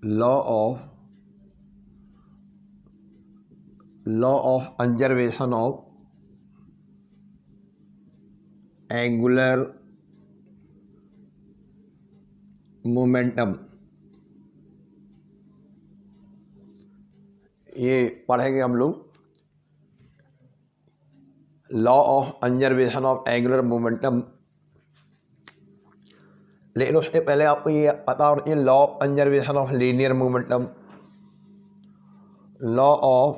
law of conservation of angular momentum, ये पढ़ेंगे हम लोग। Law of conservation of angular momentum, लेकिन उससे पहले आपको ये पता होना चाहिए law of conservation of linear momentum. Law of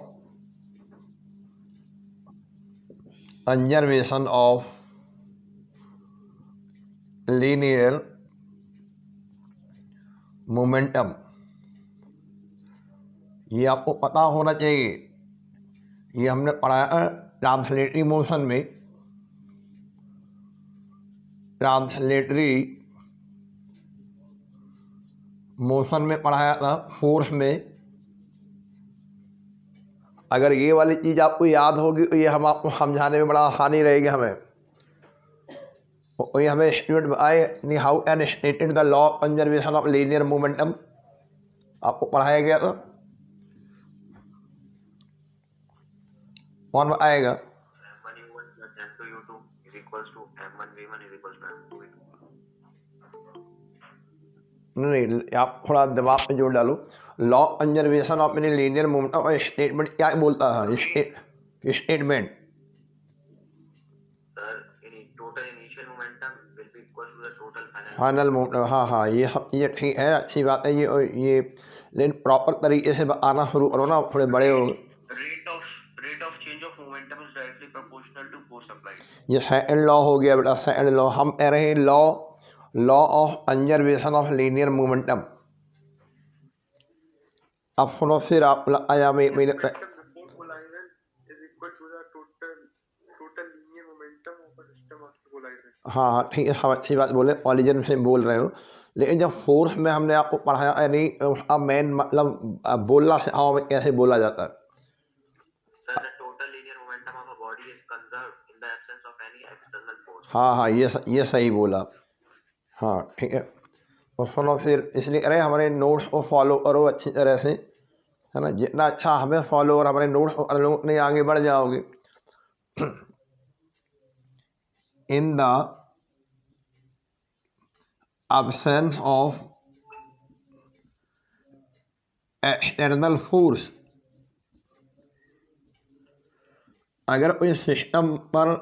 conservation of linear momentum, ये आपको पता होना चाहिए। ये हमने पढ़ाया ट्रांसलेटरी मोशन में, ट्रांसलेटरी मोशन में पढ़ाया था, फोर्स में। अगर ये वाली चीज़ आपको याद होगी तो ये हम आपको समझाने में बड़ा आसानी रहेगी हमें। ये हमें स्टूडेंट आए how and stated the law of conservation of linear momentum आपको पढ़ाया गया था। कौन आएगा? नहीं, आप थोड़ा दिमाग में जोड़ डालो। Law conservation of linear momentum और स्टेटमेंट क्या बोलता है? Statement final momentum. हाँ, ये ठीक है, अच्छी बात है ये लेकिन प्रॉपर तरीके से आना शुरू करो ना, थोड़े बड़े हो। rate of change of momentum is directly proportional to force applied। ये सेकंड लॉ हो गया बेटा, सेकंड लॉ। हम कह रहे हैं law of conservation of linear momentum. अब सुनो फिर आप आया मेरे हाँ ठीक है, सब अच्छी बात बोले, कॉलिजन से बोल रहे हो। लेकिन जब फोर्स में हमने आपको पढ़ाया यानी उसका मेन मतलब बोलना सिखाओ में कैसे बोला जाता है। हाँ, ये सही बोला। हाँ ठीक है, तो सुनो फिर, इसलिए अरे हमारे नोट्स को फॉलो करो अच्छी तरह से, है ना। जितना अच्छा हमें फॉलो और हमारे नोट्स को कर लो उतने आगे बढ़ जाओगे। In the absence of external force, अगर कोई सिस्टम पर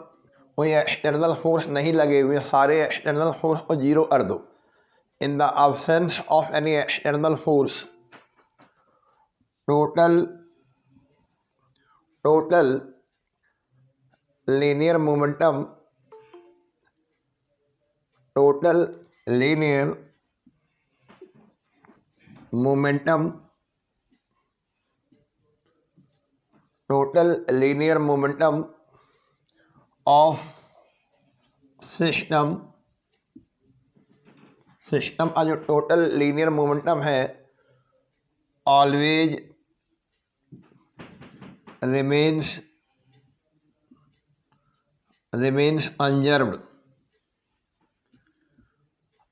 कोई एक्सटर्नल फोर्स नहीं लगे हुए, सारे एक्सटर्नल फोर्स को जीरो कर दो। In the absence of any external force, total linear momentum, total linear momentum, total linear momentum of system का जो टोटल लीनियर मोमेंटम है ऑलवेज रिमेन्स कंजर्व्ड।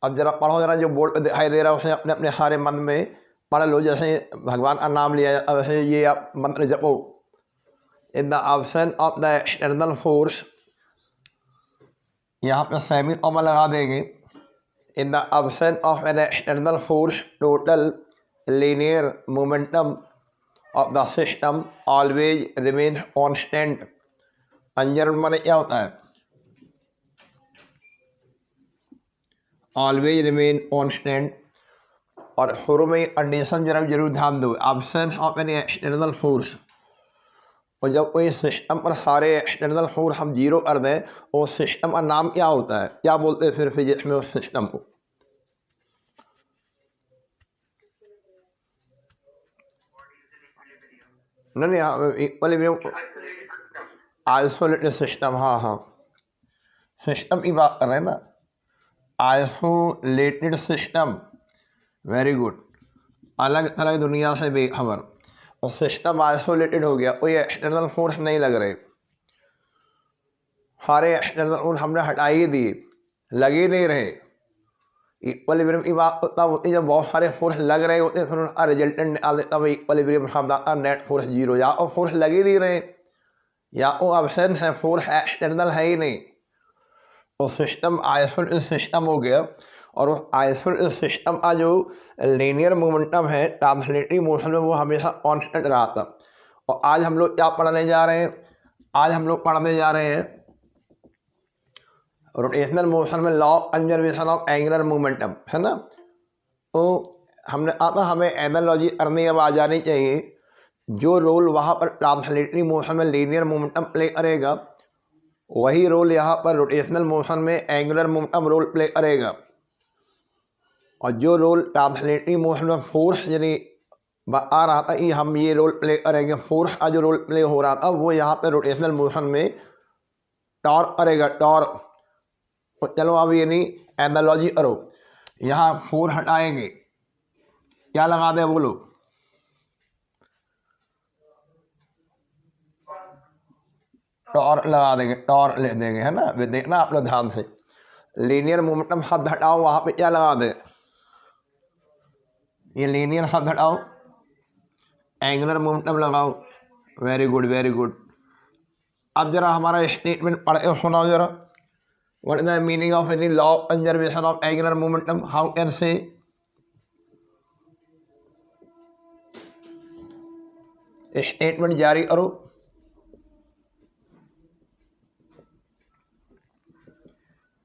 अब जरा पढ़ो, जरा जो बोर्ड पे दिखाई दे रहा है उसे अपने अपने सारे मन में पढ़ लो। जैसे भगवान का नाम लिया, वैसे ये आप मंत्र जपो। In the absence of the external force, यहाँ पे सेमी कॉमा लगा देंगे। In the absence of an external force, total linear momentum of the system always remain constant. Conserved माने क्या होता है? Always remain constant. और शुरू में कंडीशन जरूर ध्यान दो, absence of any external force. और जब कोई सिस्टम पर सारे एक्सटर्नल फोर्स हम जीरो कर दें, वो सिस्टम का नाम क्या होता है? क्या बोलते हैं फिर फिजिक्स में उस सिस्टम को? नहीं, इक्विलिब्रियम, आइसोलेटेड सिस्टम। हाँ, सिस्टम की बात कर रहे हैं ना, आइसोलेटेड सिस्टम। वेरी गुड, अलग अलग दुनिया से बेखबर। और सिस्टम आइसोलेटेड हो गया, कोई एक्सटर्नल फोर्स नहीं लग रहे, सारे एक्सटर्नल फोर्स हमने हटा ही दिए, लगे नहीं रहे। इक्वलिब्रियम की बात तो तब होती है जब बहुत सारे फोर्स लग रहे होते हैं, फिर उनका रिजल्टेंट निकाल देता है इक्वलिब्रियम शब्द आता है नेट फोर्स जीरो। या तो फोर्स लग ही नहीं रहे, या तो अब्सेंस है, फोर्स एक्सटर्नल है ही नहीं, तो सिस्टम आइसोलेटेड सिस्टम हो गया। और उस आइसोलेटेड सिस्टम का जो लीनियर मोमेंटम है ट्रांसलेटरी मोशन में वो हमेशा कांस्टेंट रहा था। और आज हम लोग क्या पढ़ने जा रहे हैं? आज हम लोग पढ़ने जा रहे हैं रोटेशनल मोशन में law conservation of angular momentum, है ना। तो हमने आता हमें एनालॉजी करनी अब आ जानी चाहिए। जो रोल वहाँ पर ट्रांसलेटरी मोशन में लीनियर मोमेंटम प्ले करेगा, वही रोल यहाँ पर रोटेशनल मोशन में एंगुलर मोमेंटम रोल प्ले करेगा। और जो रोल ट्रांसलेटरी मोशन में फोर्स यानी आ रहा था कि हम ये रोल प्ले करेंगे, फोर्स का जो रोल प्ले हो रहा था वो यहाँ पे रोटेशनल मोशन में टॉर्क करेगा, टॉर्क। तो चलो अब ये नहीं एनालॉजी करो, यहाँ फोर्स हटाएंगे, क्या लगा दे बोलो? टॉर्क लगा देंगे, टॉर्क ले देंगे, है ना। वे देखना आप लोग ध्यान से, लीनियर मोमेंटम शब्द हटाओ, वहाँ पे क्या लगा दे? ये लीनियर शब्द हटाओ, एंगुलर मोमेंटम लगाओ। Very good, very good. अब जरा हमारा स्टेटमेंट पढ़ के सुनाओ जरा। What is the meaning of any law conservation of angular momentum? How can say? Statement जारी करो।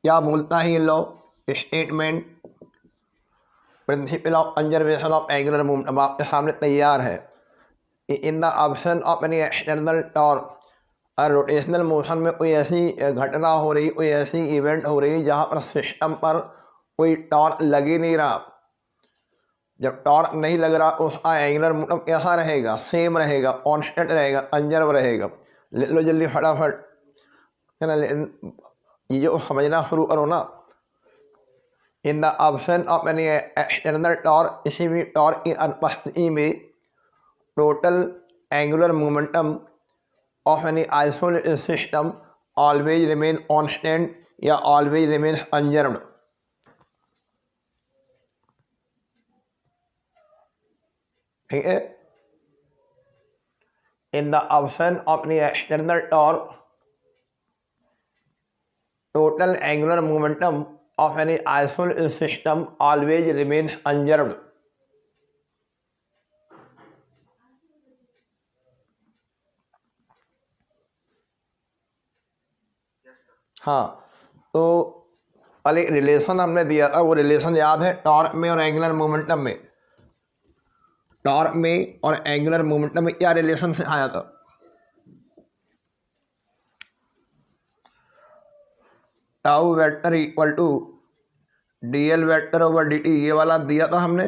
क्या बोलता है ये law statement? Principle of conservation of angular momentum आपके सामने तैयार है। In the option of any external torque, और रोटेशनल मोशन में कोई ऐसी घटना हो रही, कोई ऐसी इवेंट हो रही जहाँ पर सिस्टम पर कोई टॉर्क लग ही नहीं रहा। जब टॉर्क नहीं लग रहा उसका एंगुलर मोमेंटम कैसा रहेगा? सेम रहेगा, कांस्टेंट रहेगा, कंजर्व रहेगा। ले लो जल्दी फटाफट, है ना। ये जो समझना शुरू करो ना। In the option of any external torque, किसी भी टॉर्क की अनुपस्थिति में total angular momentum of any isolated system always remain constant या ऑलवेज रिमेन कंजर्व्ड। ठीक है। In the option of any external torque, total angular momentum of any isolated system always remains ungerved. हाँ, तो पहले relation हमने दिया था, वो रिलेशन याद है टॉर्क में और एंगुलर मोमेंटम में? टॉर्क में और एंगुलर मोमेंटम में क्या रिलेशन से आया था? Tau vector equal to DL vector over D, ये वाला दिया था हमने।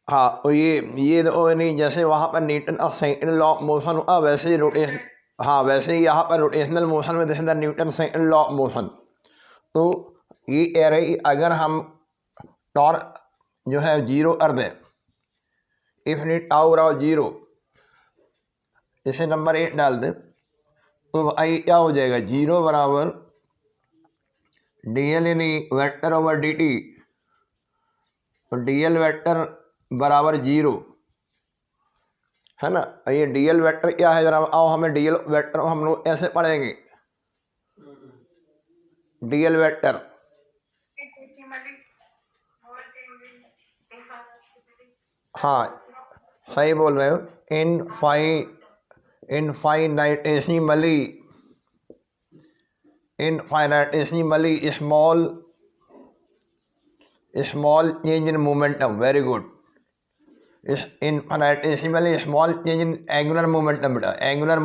हाँ, तो ये तो नहीं, जैसे वहाँ पर न्यूटन का सेकंड लॉ ऑफ मोशन हुआ, वैसे ही रोटेशन, हाँ वैसे ही यहाँ पर रोटेशनल मोशन में जैसे Newton second law of motion. तो ये कह रही अगर हम टॉर्क जो है जीरो कर दें, if knee tau Rao zero, इसे नंबर 8 डाल दें, तो आई क्या हो जाएगा? जीरो बराबर डी एल यानी वेक्टर ओवर डी टी, तो डी एल वेक्टर बराबर जीरो, है ना। ये डी एल वेक्टर क्या है जरा आओ, हमें डी एल वेक्टर हम लोग ऐसे पढ़ेंगे। डी एल वेक्टर हाँ सही बोल रहे हो। Infinitesimally small change in momentum, very good. Infinitesimally small change in angular momentum, बेटा एंगुलर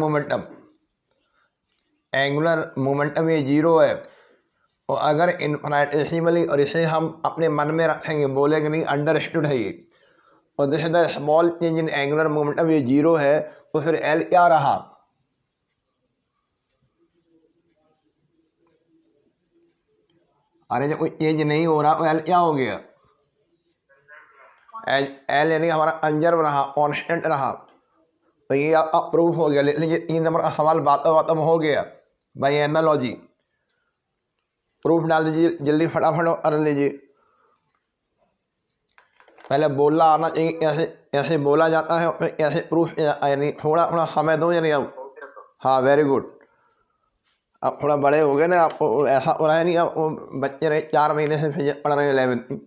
मोमेंटम ये जीरो है। तो अगर इनफाइनाइटेसिमली, और इसे हम अपने मन में रखेंगे, बोलेंगे नहीं, अंडरस्टूड है ये। और this is the small change in angular momentum, ये जीरो है, तो फिर एल क्या रहा? अरे जब कोई चेंज नहीं हो रहा तो एल क्या हो गया? एल यानी हमारा कंजर्व रहा, कांस्टेंट रहा। तो ये आपका प्रूफ हो गया। लेकिन ये 3 नंबर का सवाल बातों बातों में हो गया बाय एनालॉजी। प्रूफ डाल दीजिए, जल्दी फटाफट कर लीजिए। पहले बोलना आना चाहिए, कैसे कैसे बोला जाता है और फिर कैसे प्रूफ, यानी थोड़ा थोड़ा समय दो यानी अब। हाँ वेरी गुड। अब थोड़ा बड़े हो गए ना, आपको ऐसा हो रहा है नहीं, अब बच्चे रहे 4 महीने से फिजिक्स पढ़ रहे हैं 11th में,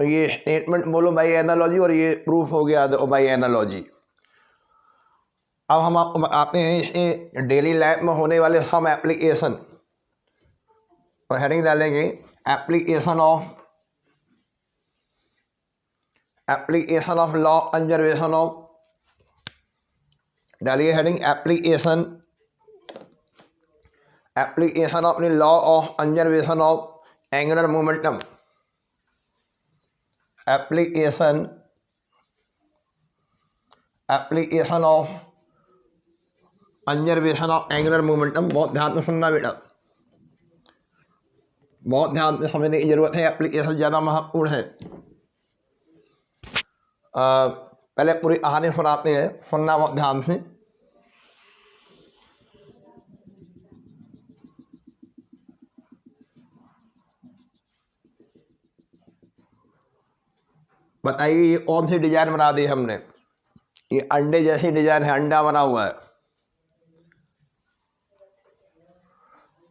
तो ये स्टेटमेंट बोलो बाई एनालॉजी और ये प्रूफ हो गया बाई एनालॉजी। अब हम आपको बताते हैं इसे डेली लाइफ में होने वाले सम एप्लीकेशन, और हेडिंग डालेंगे application of law conservation of, डालिए heading application of the law of conservation of angular momentum, application of conservation of angular momentum. बहुत ध्यान से सुनना बेटा, बहुत ध्यान से समझने की जरूरत है, एप्लीकेशन ज़्यादा महत्वपूर्ण है। पहले पूरी कहानी सुनाते हैं, सुनना बहुत ध्यान से। बताइए ये कौन सी डिजाइन बना दी हमने? ये अंडे जैसी डिजाइन है, अंडा बना हुआ है।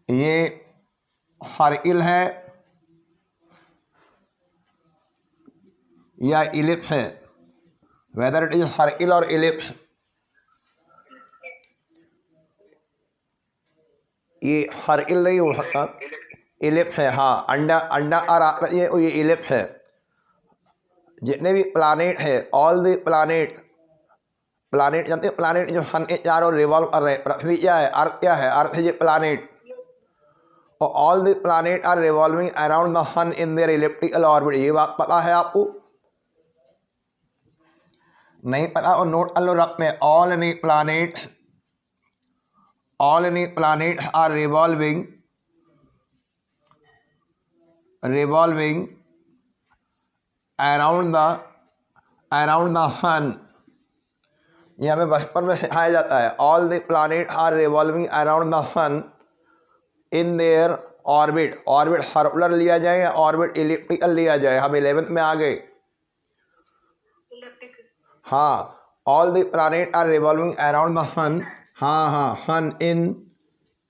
ये सर्किल है या इलिप्स है? वेदर इट इज सर्किल और इलिप्स, ये सर्किल नहीं हो सकता, इलिप्स है। हाँ अंडा और ये इलिप्स है। जितने भी प्लानेट है, ऑल द प्लानेट जानते हैं, प्लानेट जो सन के चारों रिवॉल्व कर रहे हैं। पृथ्वी क्या है? अर्थ क्या है? अर्थ इज ए प्लानेट, और all the planet are revolving around the sun in their elliptical orbit. ये बात पता है आपको? नहीं पता और नोट कर लो रख में, all in planet are revolving around the sun. ये हमें बचपन में सिखाया जाता है। All the planet are revolving around the sun in their orbit. Orbit circular लिया जाए या ऑर्बिट इलिप्टिकल लिया जाए? हम 11th में आ गए। हाँ, all the planet are revolving around the sun. हाँ sun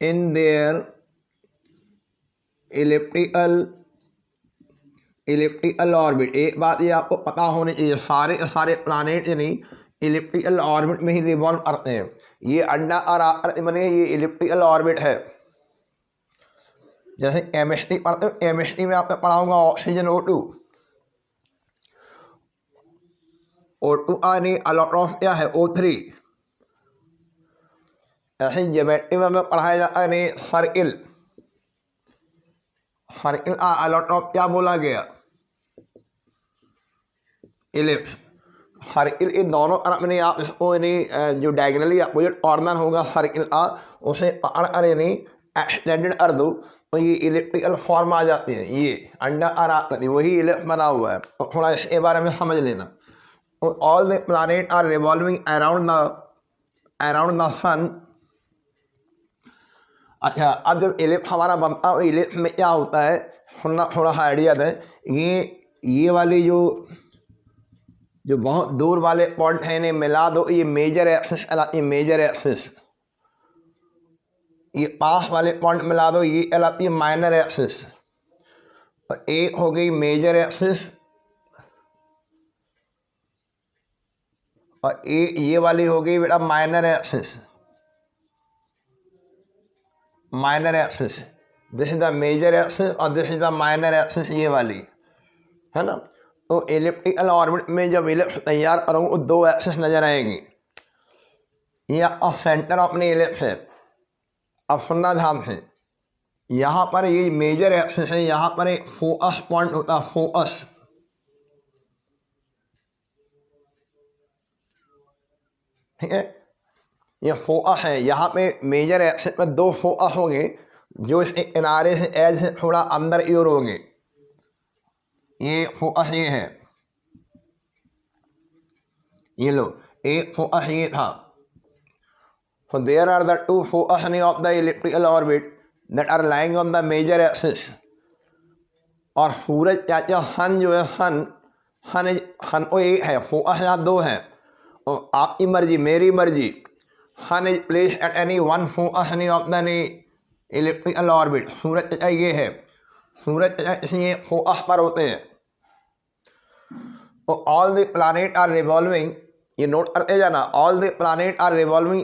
in their elliptical orbit. एक बात ये आपको पता होनी चाहिए, सारे प्लानेट यानी इलिप्टिकल ऑर्बिट में ही रिवॉल्व करते हैं। ये अंडा और आकृति बने, ये इलिप्टिकल ऑर्बिट है। जैसे केमिस्ट्री पढ़ते हो, केमिस्ट्री में आपने पढ़ा होगा ऑक्सीजन O2 यानी अलॉट्रॉफ क्या है? O3। ऐसे ज्योमेट्री में हमें पढ़ाया जाता है नहीं, सर्किल अलॉट्रॉफ क्या बोला गया? इलिप्स। सर्किल इन दोनों तरफ में आप इसको यानी जो डायगनली अपोजिट कॉर्नर होगा सर्किल का, उसे पकड़ कर यानी एक्सटेंडेड कर दो तो ये इलिप्टिकल फॉर्म आ जाती है। ये अंडा और आकृति वही इलिप्स बना हुआ है। तो थोड़ा इसके बारे में समझ लेना। तो all the planet are revolving around the sun. अच्छा, अब जब इलिप्स हमारा बनता है, इलिप्स में क्या होता है सुनना, थोड़ा सा आइडिया दें। ये वाली जो बहुत दूर वाले पॉइंट हैं इन्हें मिला दो, ये मेजर एक्सिस। ये पास वाले पॉइंट मिला दो, ये कहलाती है माइनर एक्सिस। और एक हो गई मेजर एक्सिस, और ये वाली हो गई बेटा minor axis. This is the major axis और this is the minor axis, ये वाली है ना। तो इलिप्टिकल ऑर्बिट में जब इलिप्स तैयार करूँगा तो 2 एक्सिस नजर आएंगी। ये सेंटर अपने इलिप्स है। अब सुनना ध्यान से, यहाँ पर ये मेजर एक्सिस है, यहाँ पर एक फोकस पॉइंट होता है, फोकस। ठीक है, ये फोकस है। यहाँ पे मेजर एक्सिस में 2 फोकस होंगे जो इसके किनारे से एज से थोड़ा अंदर की ओर होंगे। ये फोकस ये है, ये लो, एक फोकस ये था। So there are the 2 foci of the elliptical orbit that are lying on the major axis. और सूरज क्या सन जो है सन सन सन वो एक है, फोकस यहाँ दो है, और आपकी मर्जी मेरी मर्जी। Sun is place at any one focus any of the electrical orbit. सूरज ये है, सूरज इसलिए फोकस पर होते हैं। तो all the planet are revolving, ये नोट करते जाना, all the planet are revolving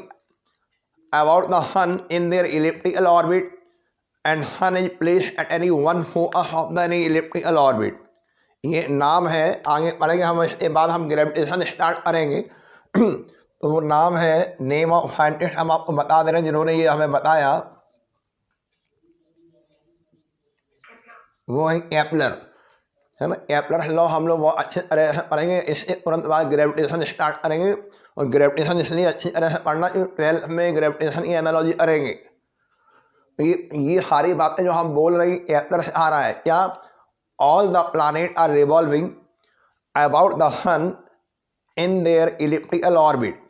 about the sun in their elliptical orbit and sun is place at any one focus of the elliptical orbit. ये नाम है, आगे पढ़ेंगे हम, इसके बाद हम ग्रेविटेशन स्टार्ट करेंगे। तो वो नाम है, नेम ऑफ साइंटिस्ट हम आपको बता दे रहे हैं जिन्होंने ये हमें बताया, वो है केपलर, है ना। केपलर लॉ हम लोग बहुत अच्छी तरह से पढ़ेंगे, इसके तुरंत बाद ग्रेविटेशन स्टार्ट करेंगे। और ग्रेविटेशन इसलिए अच्छी तरह से पढ़ना कि 12th में ग्रेविटेशन की एनालॉजी करेंगे। तो ये सारी बातें जो हम बोल रहे हैं केपलर से आ रहा है। क्या? All the planet are revolving about the sun in their elliptical orbit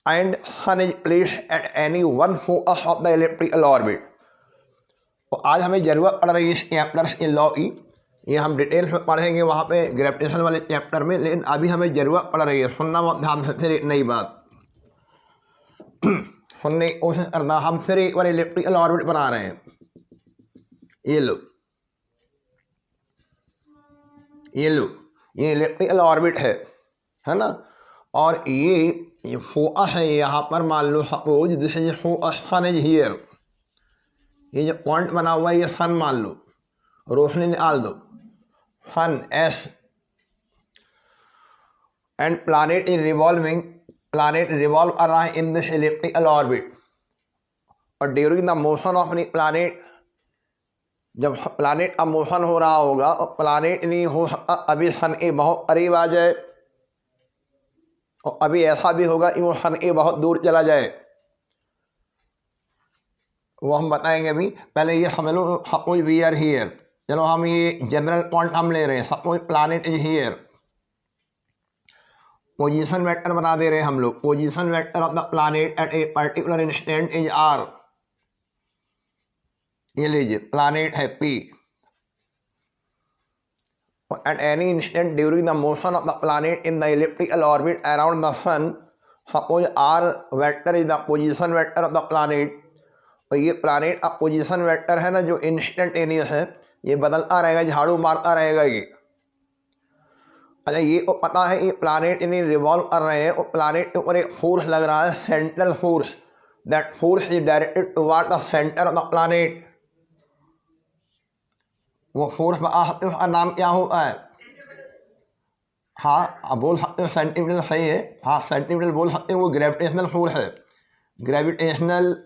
and sun is placed at any one focus of the elliptical orbit. तो आज हमें ज़रूरत पड़ रही है केपलर के लॉ की, ये हम डिटेल में पढ़ेंगे वहाँ पे ग्रेविटेशन वाले चैप्टर में, लेकिन अभी हमें ज़रूरत पड़ रही है। सुनना बहुत ध्यान से, फिर एक नई बात सुनने की कोशिश करना। हम फिर एक बार इलेक्ट्रिकल ऑर्बिट बना रहे हैं। ये लो ये इलेक्ट्रिकल ऑर्बिट है ना। और ये फोकस है यहाँ पर, मान लो suppose this is focus, sun is here, ये जो पॉइंट बना हुआ है ये सन मान लो, रोशनी निकाल दो, sun S, and planet is revolving, planet revolve कर रहा है इन दिस इलिप्टिकल ऑर्बिट। और during the motion of planet, जब प्लैनेट का मोशन हो रहा होगा और प्लैनेट नहीं हो सकता अभी सन के बहुत करीब आ जाए, और अभी ऐसा भी होगा कि वो सन के बहुत दूर चला जाए, वो हम बताएंगे अभी। पहले ये समझ लो, सपोज वी आर हियर, चलो हम ये जनरल पॉइंट हम ले रहे हैं, suppose planet is here, position vector बना दे रहे हैं हम लोग। Position vector of the planet at a particular instant is R. ये लीजिए, प्लैनेट है P, at any instant during the motion of the planet in the elliptical orbit around the sun, suppose R vector is the position vector of the planet. और ये planet का position vector है ना, जो instantaneous है, ये बदलता रहेगा, झाड़ू मारता रहेगा ये। अच्छा, ये को पता है ये प्लैनेट इन्हें रिवॉल्व कर रहे हैं, और प्लैनेट के ऊपर एक फोर्स लग रहा है, central force. That force is directed toward the centre of the planet. वो फोर्स का नाम क्या होता है? हाँ, आप बोल सकते हो सेंटीमीटर, सही है, हाँ सेंटीमीटर बोल सकते हो। वो ग्रेविटेशनल फोर्स है, ग्रेविटेशनल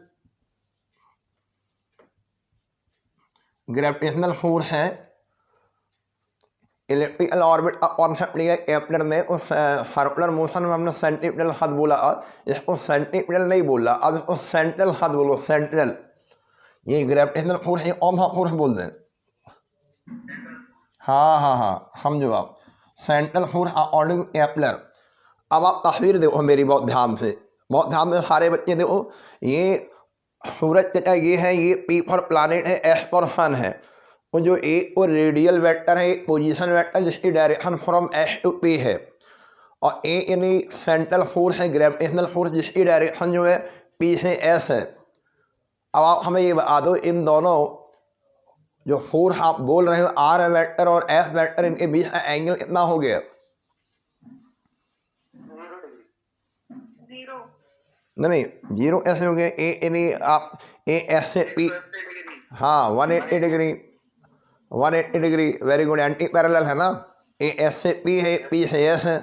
फोर्स है। इलेक्ट्रिकल ऑर्बिट का कॉन्सेप्ट लिया केपलर ने, उस सर्कुलर मोशन में हमने सेंटीमीटर शब्द बोला, इसको सेंटीमीटर नहीं बोला, अब इसको सेंट्रल शब्द बोलो, सेंट्रल। ये ग्रेविटेशनल फोर्स, ये कौन सा फोर्स बोल दें? हाँ, समझो आप, सेंट्रल फोर्स अकॉर्डिंग केपलर। अब आप तस्वीर देखो मेरी, बहुत ध्यान से सारे बच्चे देखो। ये सूरज का ये है, ये पी पर प्लैनेट है, एस पर सन है। वो जो एक वो रेडियल वेक्टर है, पोजीशन वेक्टर, जिसकी direction from S to P है, और ए यानी सेंट्रल फोर्स है, ग्रेविटेशनल फोर्स, जिसकी डायरेक्शन जो है पी से एस है। अब आप हमें ये बता दो, इन दोनों जो फोर्स आप बोल रहे हो, आर वेक्टर और एफ वेक्टर, इनके बीच का एंगल कितना हो गया? नहीं, जीरो ऐसे हो गया। ए यानी आप ए एस से पी, हाँ 180 degree, 180 degree, very good, anti parallel है ना। ए एस से पी है, पी से एस है,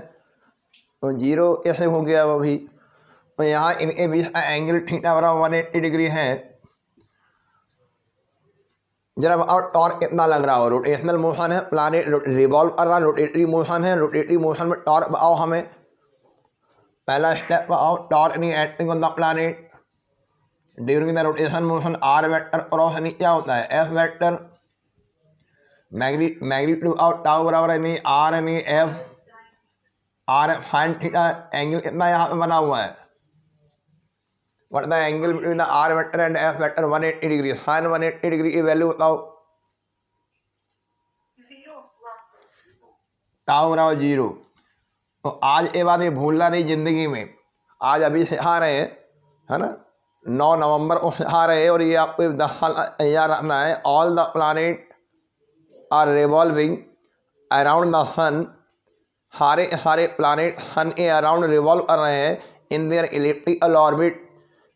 तो जीरो ऐसे हो गया वो भी। तो यहाँ इनके बीच का एंगल थीटा बराबर 180 डिग्री है। जरा और टॉर्क कितना लग रहा हो? रोटेशनल मोशन है, प्लैनेट रिवॉल्व कर रहा, रोटेटरी मोशन है, रोटेटरी मोशन में टॉर्क बताओ हमें। पहला स्टेप बताओ, टॉर्क नहीं acting on the planet during the rotation motion. R vector cross नहीं क्या होता है? F vector. Magnitude of tau बराबर नहीं आर नहीं F, R sine theta. Angle कितना यहाँ पे बना हुआ है? What the angle between the R vector and F vector? 180 degree. Sign 180 degree की वैल्यू बताओ। टाउ बराबर 0। तो आज ये बात ये भूलना नहीं ज़िंदगी में। आज अभी सिखा रहे हैं, है ना, 9 नवंबर को सिखा रहे हैं, और ये आपको 10 साल तैयार रखना है। All the planet are revolving around the sun. सारे सारे प्लानेट सन के अराउंड रिवॉल्व कर रहे हैं इन their elliptical orbit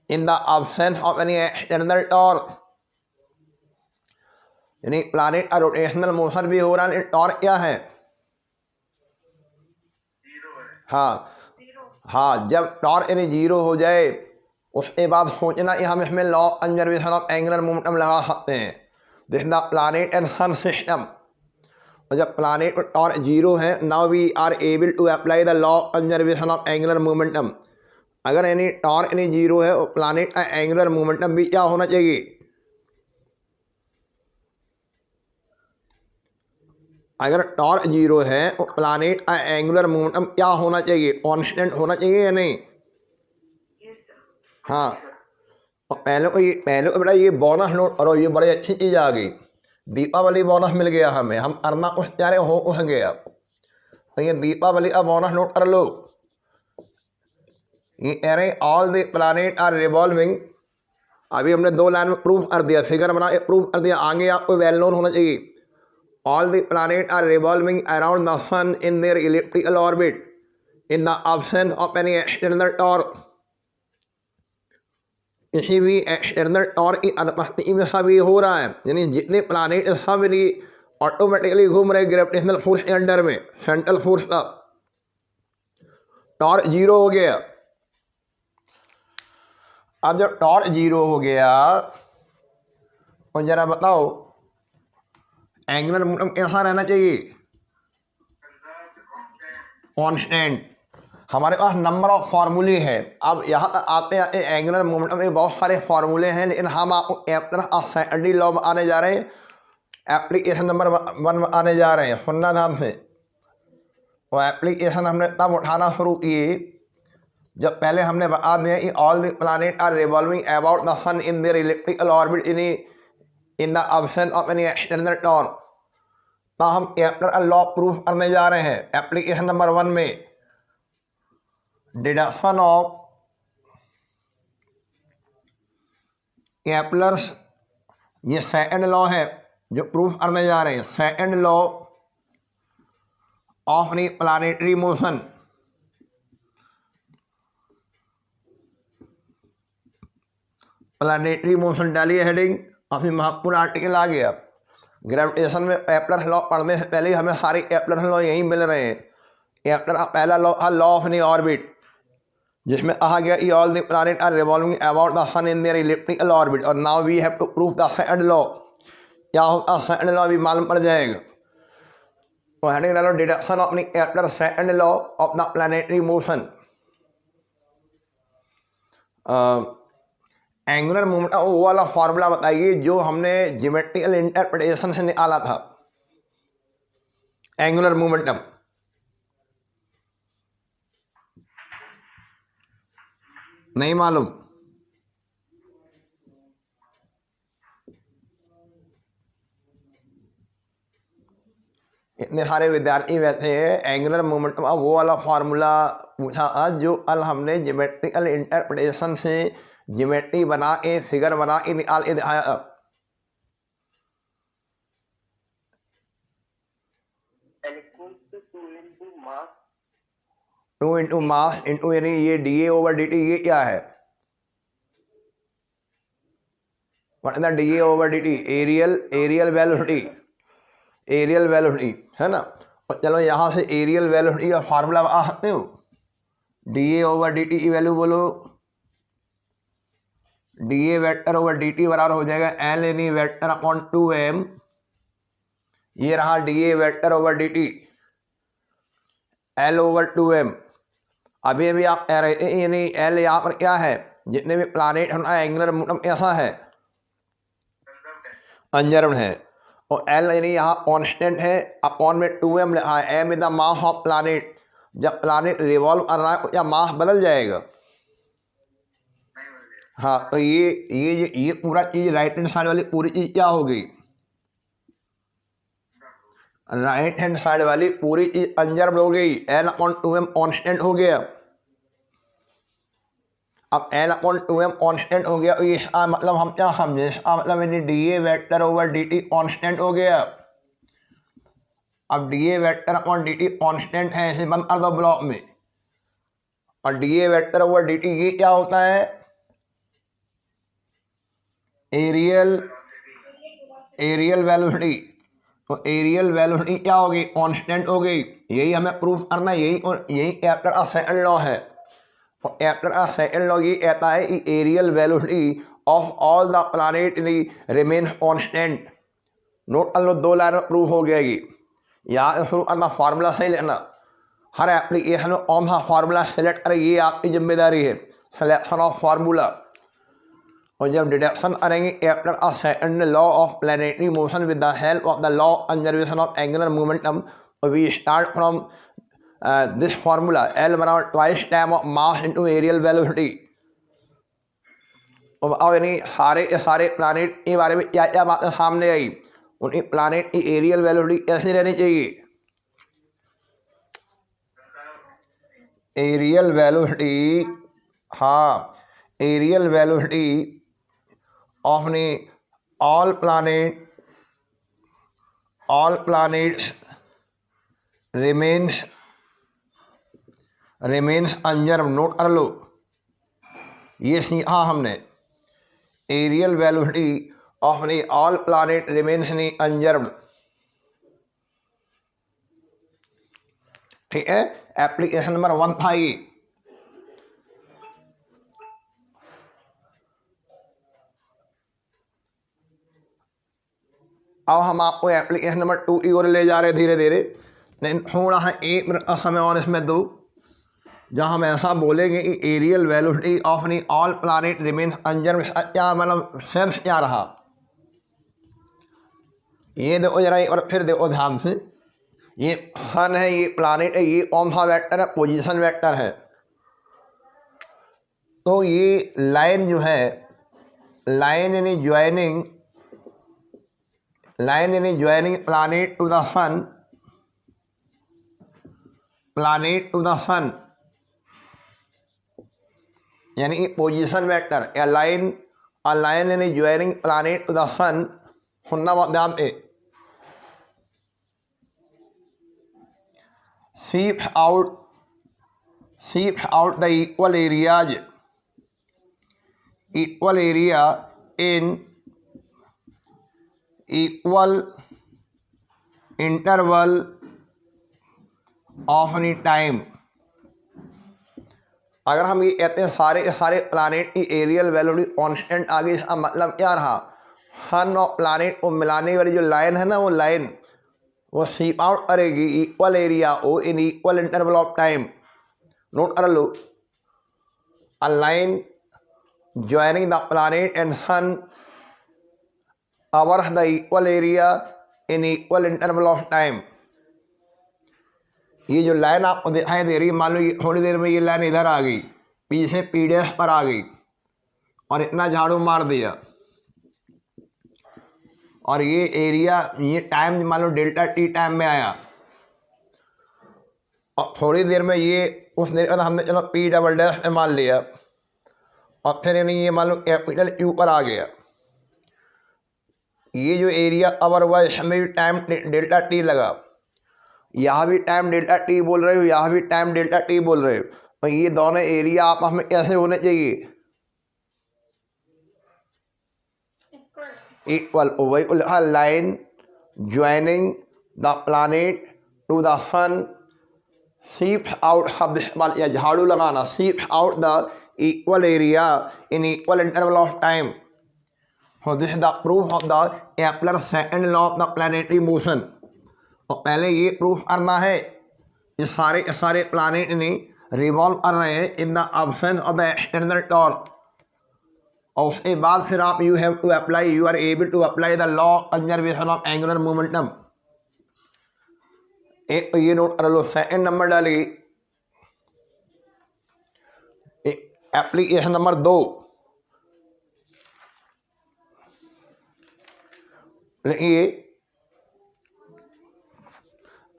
in the absence of any external torque. यानी प्लानेट का रोटेशनल मोशन भी हो रहा है। टॉर्क क्या है? हाँ हाँ, जब टॉर्क यानी 0 हो जाए उसके बाद सोचना कि हम इसमें law conservation of angular momentum लगा सकते हैं। This the planet and sun system. और जब प्लानेट पर टॉर्क 0 है, now we are able to apply the law conservation of angular momentum. अगर यानी टॉर्क यानी 0 है और प्लानेट का एंगुलर मोमेंटम भी क्या होना चाहिए? अगर टॉर्क 0 है तो प्लानेट का एंगुलर मोमेंटम क्या होना चाहिए? कांस्टेंट होना चाहिए या नहीं? हाँ, और पहले को बेटा ये बोनस नोट करो, ये बड़ी अच्छी चीज़ आ गई। दीपावली बोनस मिल गया हमें, हम करना कुछ चाह रहे हो गया। तो ये दीपावली का बोनस नोट कर लो। ये कह रहे all the planet are revolving. अभी हमने 2 लाइन में प्रूफ कर दिया, फिगर बना के प्रूफ कर दिया। आगे आपको वेल नोन होना चाहिए। All the planets are revolving around the sun in their elliptical orbit in the absence of any external torque। किसी भी एक्सटर्नल टॉर्क की अनुपस्थिति में सब ये हो रहा है। यानी जितने प्लानेट सब ये ऑटोमेटिकली घूम रहे ग्रेविटेशनल फोर्स के अंडर में, सेंट्रल फोर्स का। टॉर्क 0 हो गया। अब जब टॉर्क 0 हो गया तो जरा बताओ एंगुलर मोमेंटम कैसा रहना चाहिए? कांस्टेंट। हमारे पास नंबर ऑफ फार्मूले हैं। अब यहाँ तक आते आते एंगुलर मोमेंटम में बहुत सारे फार्मूले हैं, लेकिन हम आपको केप्लर का सेकेंडरी लॉ में आने जा रहे हैं, एप्लीकेशन नंबर 1 में आने जा रहे हैं। सुनना ध्यान से। वो एप्लीकेशन हमने तब उठाना शुरू किए जब पहले हमने बता दिया कि all the planet are revolving about the sun in their elliptical orbit in the absence of any external torque. तो हम केप्लर का लॉ प्रूफ करने जा रहे हैं एप्लीकेशन नंबर 1 में। डिडक्शन ऑफ केप्लर, ये सेकंड लॉ है जो प्रूफ करने जा रहे हैं। Second law of the planetary motion. Planetary motion डालिए हेडिंग। अभी महत्वपूर्ण आर्टिकल आ गया। ग्रेविटेशन में केप्लर लॉ पढ़ने से पहले हमें सारे केप्लर लॉ यहीं मिल रहे हैं। केप्लर का पहला लॉ था लॉ ऑफ द ऑर्बिट, जिसमें कहा गया कि all the planet are revolving about the sun in their elliptical orbit. और now we have to prove the second law. क्या होता है सेकंड लॉ? भी मालूम पड़ जाएगा। तो हेडिंग डालो deduction of the Kepler second law of the planetary motion. Angular momentum वो वाला फॉर्मूला बताइए जो हमने ज्योमेट्रिकल इंटरप्रिटेशन से निकाला था। एंगुलर मोमेंटम नहीं मालूम? इतने सारे विद्यार्थी बैठे हैं। एंगुलर मोमेंटम वो वाला फार्मूला पूछा आज जो कल हमने ज्योमेट्रिकल इंटरप्रिटेशन से ज्योमेट्री बना के फिगर बना के निकाल के दिखाया। अब 2 इंटू मास इंटू यानी ये dA/dt ये क्या है? What is the dA/dt? Areal velocity है ना। और चलो यहाँ से एरियल वेलोसिटी का फार्मूला आ सकते हो। dA/dt की वैल्यू बोलो। dA वेक्टर /dt बराबर हो जाएगा L यानी वेक्टर अपॉन 2m। ये रहा dA वेक्टर /dt L/2m। अभी अभी आप कह रहे थे यानी L यहाँ पर क्या है? जितने भी प्लानेट होना एंगुलर मोमेंटम कैसा है? कंजर्व्ड है। और L यानी यहाँ कांस्टेंट है, अपॉन में 2m लिखा है। m is the mass of planet. जब प्लानेट रिवॉल्व कर रहा है तो क्या मास बदल जाएगा? हाँ, तो ये पूरा चीज राइट हैंड साइड वाली पूरी चीज क्या हो गई? राइट हैंड साइड वाली पूरी चीज अनजर्ब हो गई, L/2m कांस्टेंट हो गया। अब L/2m कांस्टेंट हो गया, इसका मतलब हम क्या समझे, इसका मतलब यानी dA vector over dt constant हो गया। अब dA vector upon dt constant है, इसे बंद कर दो ब्लॉक में। और dA वेक्टर ओवर dt ये क्या होता है, एरियल वेलोसिटी। तो एरियल वेलोसिटी क्या होगी, कांस्टेंट हो गई। यही हमें प्रूफ करना है, यही आफ्टर अ सेकंड लॉ है। और आफ्टर अ सेकंड लॉ ये कहता है कि areal velocity of all the planet remains constant. Note कर लो, 2 लाइन में प्रूफ हो गएगी। यहाँ शुरू करना, फार्मूला सही लेना। हर एप्लीकेशन में कौन सा फार्मूला सेलेक्ट करें ये आपकी जिम्मेदारी है, सिलेक्शन ऑफ फार्मूला। और जब डिडक्शन करेंगे after a second law of planetary motion with the help of the law conservation of angular momentum, we start from this formula L बराबर twice time of mass into areal velocity. और यानी सारे planet के बारे में क्या क्या बातें सामने आई, उनकी प्लैनेट की एरियल वेलोसिटी कैसी रहनी चाहिए। एरियल वेलोसिटी, हाँ, areal velocity of all planets remains undisturbed. Note कर लो, ये सीखा हमने, areal velocity of all planet remains undisturbed. ठीक है, एप्लीकेशन नंबर 1 था ये। अब हम आपको एप्लीकेशन नंबर 2 की ओर ले जा रहे धीरे धीरे, लेकिन थोड़ा सा एक मिनट का समय और इसमें दो, जहाँ हम ऐसा बोलेंगे कि areal velocity of all planet remains undisturbed. क्या मतलब सेंस क्या रहा, ये देखो जरा, और फिर देखो ध्यान से, ये सन है, ये प्लैनेट है, ये कौन सा वेक्टर है, पोजीशन वेक्टर है। तो ये लाइन जो है, लाइन यानी ज्वाइनिंग प्लैनेट टू द सन, यानी पोजीशन वेक्टर या लाइन यानी ज्वाइनिंग प्लैनेट टू द सन। सुनना बहुत ध्यान से, sweeps out the equal area in equal interval of any time। अगर हम ये कहते हैं सारे प्लैनेट की एरियल वेलोसिटी कांस्टेंट आ गई, इसका मतलब क्या रहा, सन और प्लैनेट को मिलाने वाली जो लाइन है ना, वो लाइन वो स्वीप आउट करेगी equal area or in equal interval of time. Note कर लो, a line joining the planet and sun covers the equal area in equal interval of time. ये जो लाइन आपको दिखाई दे रही है, मान लो ये थोड़ी देर में ये लाइन इधर आ गई, पीछे पीडीएफ पर आ गई और इतना झाड़ू मार दिया, और ये एरिया, ये टाइम मान लो डेल्टा टी टाइम में आया, और थोड़ी देर में ये उस देर बाद हमने चलो पी डबल डैश में मान लिया, और फिर यानी ये मान लो कैपिटल क्यू पर आ गया। ये जो एरिया कवर हुआ, इसमें भी टाइम डेल्टा टी लगा, यहाँ भी टाइम डेल्टा टी बोल रहे हो, यहाँ भी टाइम डेल्टा टी बोल रहे हो, और ये दोनों एरिया आपस में कैसे होने चाहिए, इक्वल। वही line joining the planet to the sun sweeps out, शब्द इस्तेमाल या झाड़ू लगाना, sweeps out the equal area in equal interval of time. So this is the proof of the Kepler's second law of the planetary motion। तो पहले ये proof करना है कि सारे प्लैनेट ने रिवॉल्व कर रहे हैं in the absence of the external torque, और उसके बाद फिर आप you are able to apply the law conservation of angular momentum. एक तो ये नोट कर लो। सेकंड नंबर डालिए एप्लीकेशन नंबर 2, ये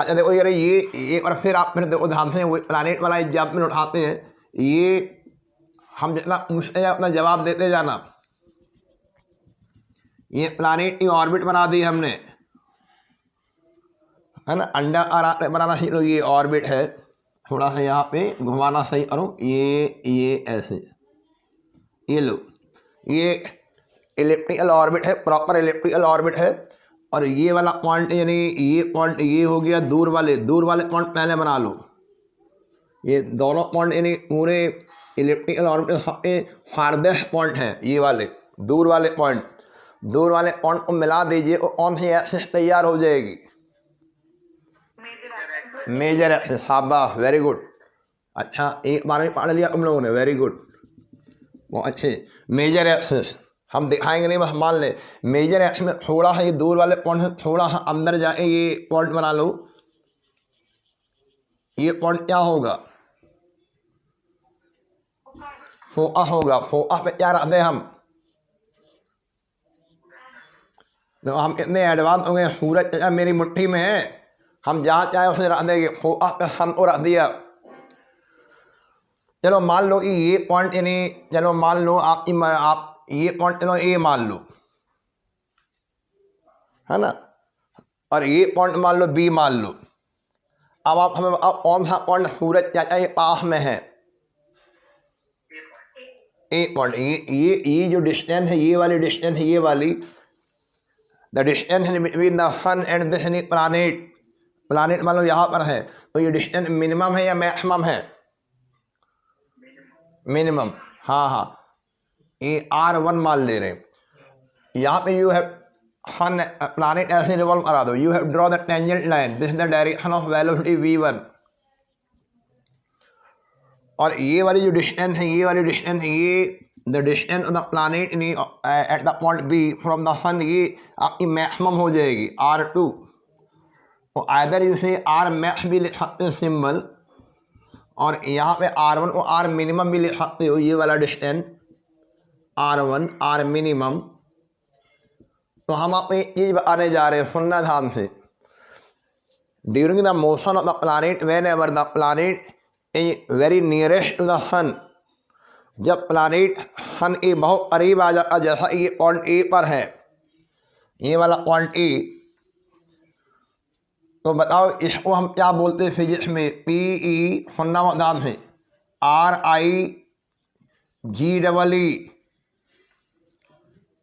अच्छा देखो यार ये और फिर आप फिर देखो ध्यान से, वो प्लानिट वाला एग्जाम्पल उठाते हैं, ये हम जितना पूछते हैं अपना जवाब देते जाना। ये प्लानिट की ऑर्बिट बना दी हमने, है ना, अंडा आकार बनाना सीख लो, ये ऑर्बिट है, थोड़ा सा यहाँ पे घुमाना सही करो, ये ऐसे, ये लो, ये इलेप्टिकल ऑर्बिट है, प्रॉपर इलेप्टिकल ऑर्बिट है। और ये वाला पॉइंट यानी ये पॉइंट ये हो गया दूर वाले पॉइंट पहले बना लो। ये दोनों पॉइंट यानी पूरे इलेप्टिकल ऑर्बिट सबसे फारदेस्ट पॉइंट है, ये वाले दूर वाले पॉइंट को मिला दीजिए और कौन सी एक्सिस तैयार हो जाएगी? Major axis. शाबाश, वेरी गुड। अच्छा एक बार में पढ़ लिया तुम लोगों ने, वेरी गुड, बहुत अच्छे। मेजर एक्सिस हम दिखाएंगे नहीं, बस मान ले मेजर एक्सिस में थोड़ा सा ये दूर वाले पॉइंट से थोड़ा सा अंदर जाके ये पॉइंट बना लो। ये पॉइंट क्या होगा? फोकस होगा। फोकस पे क्या रखते हैं हम? तो हम इतने एडवांस हो गए, सूरज मेरी मुट्ठी में है, हम जहाँ चाहे उसे रख देंगे। फोकस पे सन को रख दिया। चलो मान लो ये पॉइंट यानी, चलो मान लो आप ये पॉइंट चलो ये मान लो, है ना, और ये पॉइंट मान लो बी मान लो। अब आप हमें बताओ कौन सा पॉइंट सूरज चाचा ये पास में है? ए पॉइंट। ये जो डिस्टेंस है, ये वाली डिस्टेंस है, ये वाली the distance between the sun and this planet. Planet मान लो यहाँ पर है, तो ये डिस्टेंस मिनिमम है या मैक्सिमम है? मिनिमम। हाँ, ये R1 मान ले रहे हैं। यहाँ पे यू हैव सन प्लानेट ऐसे रिवॉल्व करा दो। You have draw the tangent line, this is the direction of velocity V1। और ये वाली जो डिस्टेंस है, ये वाली डिस्टेंस, ये the distance of the planet at the point B from the sun, ये आपकी मैक्सिमम हो जाएगी R2। तो आइदर इसे R मैक्स भी लिख सकते हैं सिंबल, और यहाँ पे R1 को R मिनिमम भी लिख सकते हो। ये वाला डिस्टेंस R1 R मिनिमम। तो हम आपको एक चीज़ बताने जा रहे हैं, सुनना ध्यान से। During the motion of the planet, whenever the planet is very nearest to the sun, जब प्लानेट सन के बहुत करीब आ जाता, जैसा ये पॉइंट ए पर है, ये वाला पॉइंट ए, तो बताओ इसको हम क्या बोलते हैं फिजिक्स में? PE, सुनना ध्यान से, RIGEE,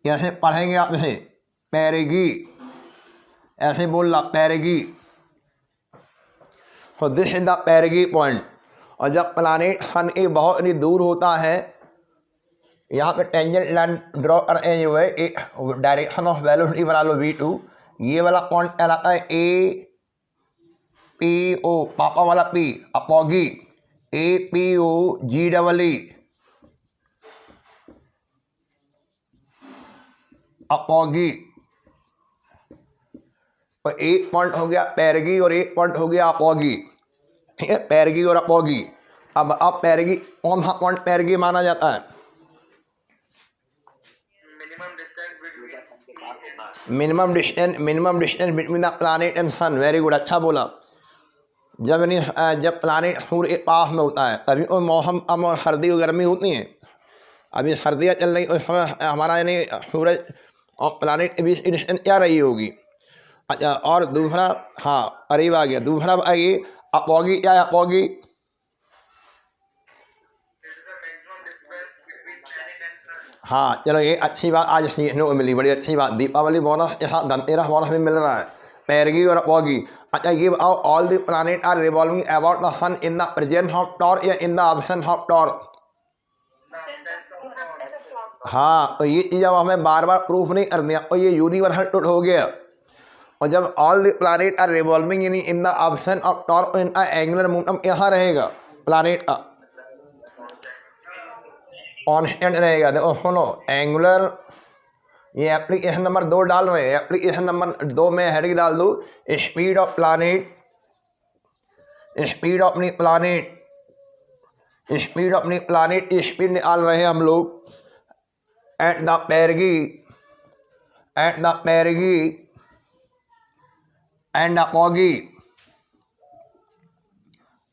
कैसे पढ़ेंगे आप इसे? पेरेगी, ऐसे बोलना पेरेगी। तो दिस इज द पेरेगी पॉइंट। और जब प्लानेट सन के बहुत ही दूर होता है, यहाँ पे टेंजेंट लाइन ड्रॉ कर हुए एक डायरेक्शन ऑफ वेलोसिटी बना लो V2। ये वाला पॉइंट कहलाता है APO, पापा वाला P, अपॉगी, APOGEE, अपॉगी। और एक पॉइंट हो गया पेरेगी और एक पॉइंट हो गया अपॉगी, ठीक है, पेरेगी और अपॉगी। अब पेरेगी, कौन सा पॉइंट पेरेगी माना जाता है? Minimum distance between the planet and sun. Very good, अच्छा बोला। जब प्लानेट सूर्य के पास में होता है, तभी वो मौसम कम और सर्दी और गर्मी होती हैं। अभी सर्दियाँ चल रही, उस समय हमारा यानी सूरज और प्लानेट के बीच डिस्टेंस क्या रही होगी? अच्छा, और दूसरा, हाँ करीब आ गया। दूसरा आइए अपॉगी, क्या है अपॉगी? हाँ चलो, ये अच्छी बात आज सीखने को मिली, बड़ी अच्छी बात। दीपावली बोनस के साथ धनतेरस बोनस भी मिल रहा है, पेरेगी और अपॉगी। अच्छा ये बताओ, all the planet are revolving about the sun in the presence of torch या in the absence of torch? हाँ, तो ये चीज़ अब हमें बार बार प्रूफ नहीं करनी है, और ये यूनिवर्सल ट्रुथ हो गया। और जब all the planet are revolving in the absence of torch, इनका एंगुलर मोमेंटम कैसा रहेगा प्लैनेट का? कॉन्स्टेंट रहेगा। देखो सुनो, एंगुलर, ये एप्लीकेशन नंबर 2 डाल रहे हैं, एप्लीकेशन नंबर 2 में हेडिंग डाल दो speed of planet, speed of planet, speed of planet, speed निकाल रहे हैं हम लोग at the perigee and apogee.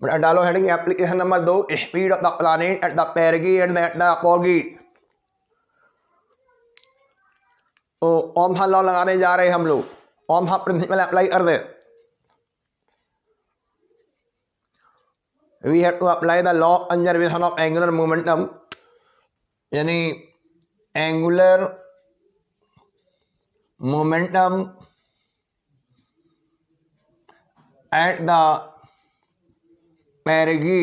बेटा डालो heading application number 2, speed of the planet at the perigee and at the apogee. तो ओम था लॉ लगाने जा रहे हैं हम लोग, ओम था प्रिंसिपल अप्लाई कर दे। We have to apply the law of conservation of angular momentum, यानी angular momentum at the perigee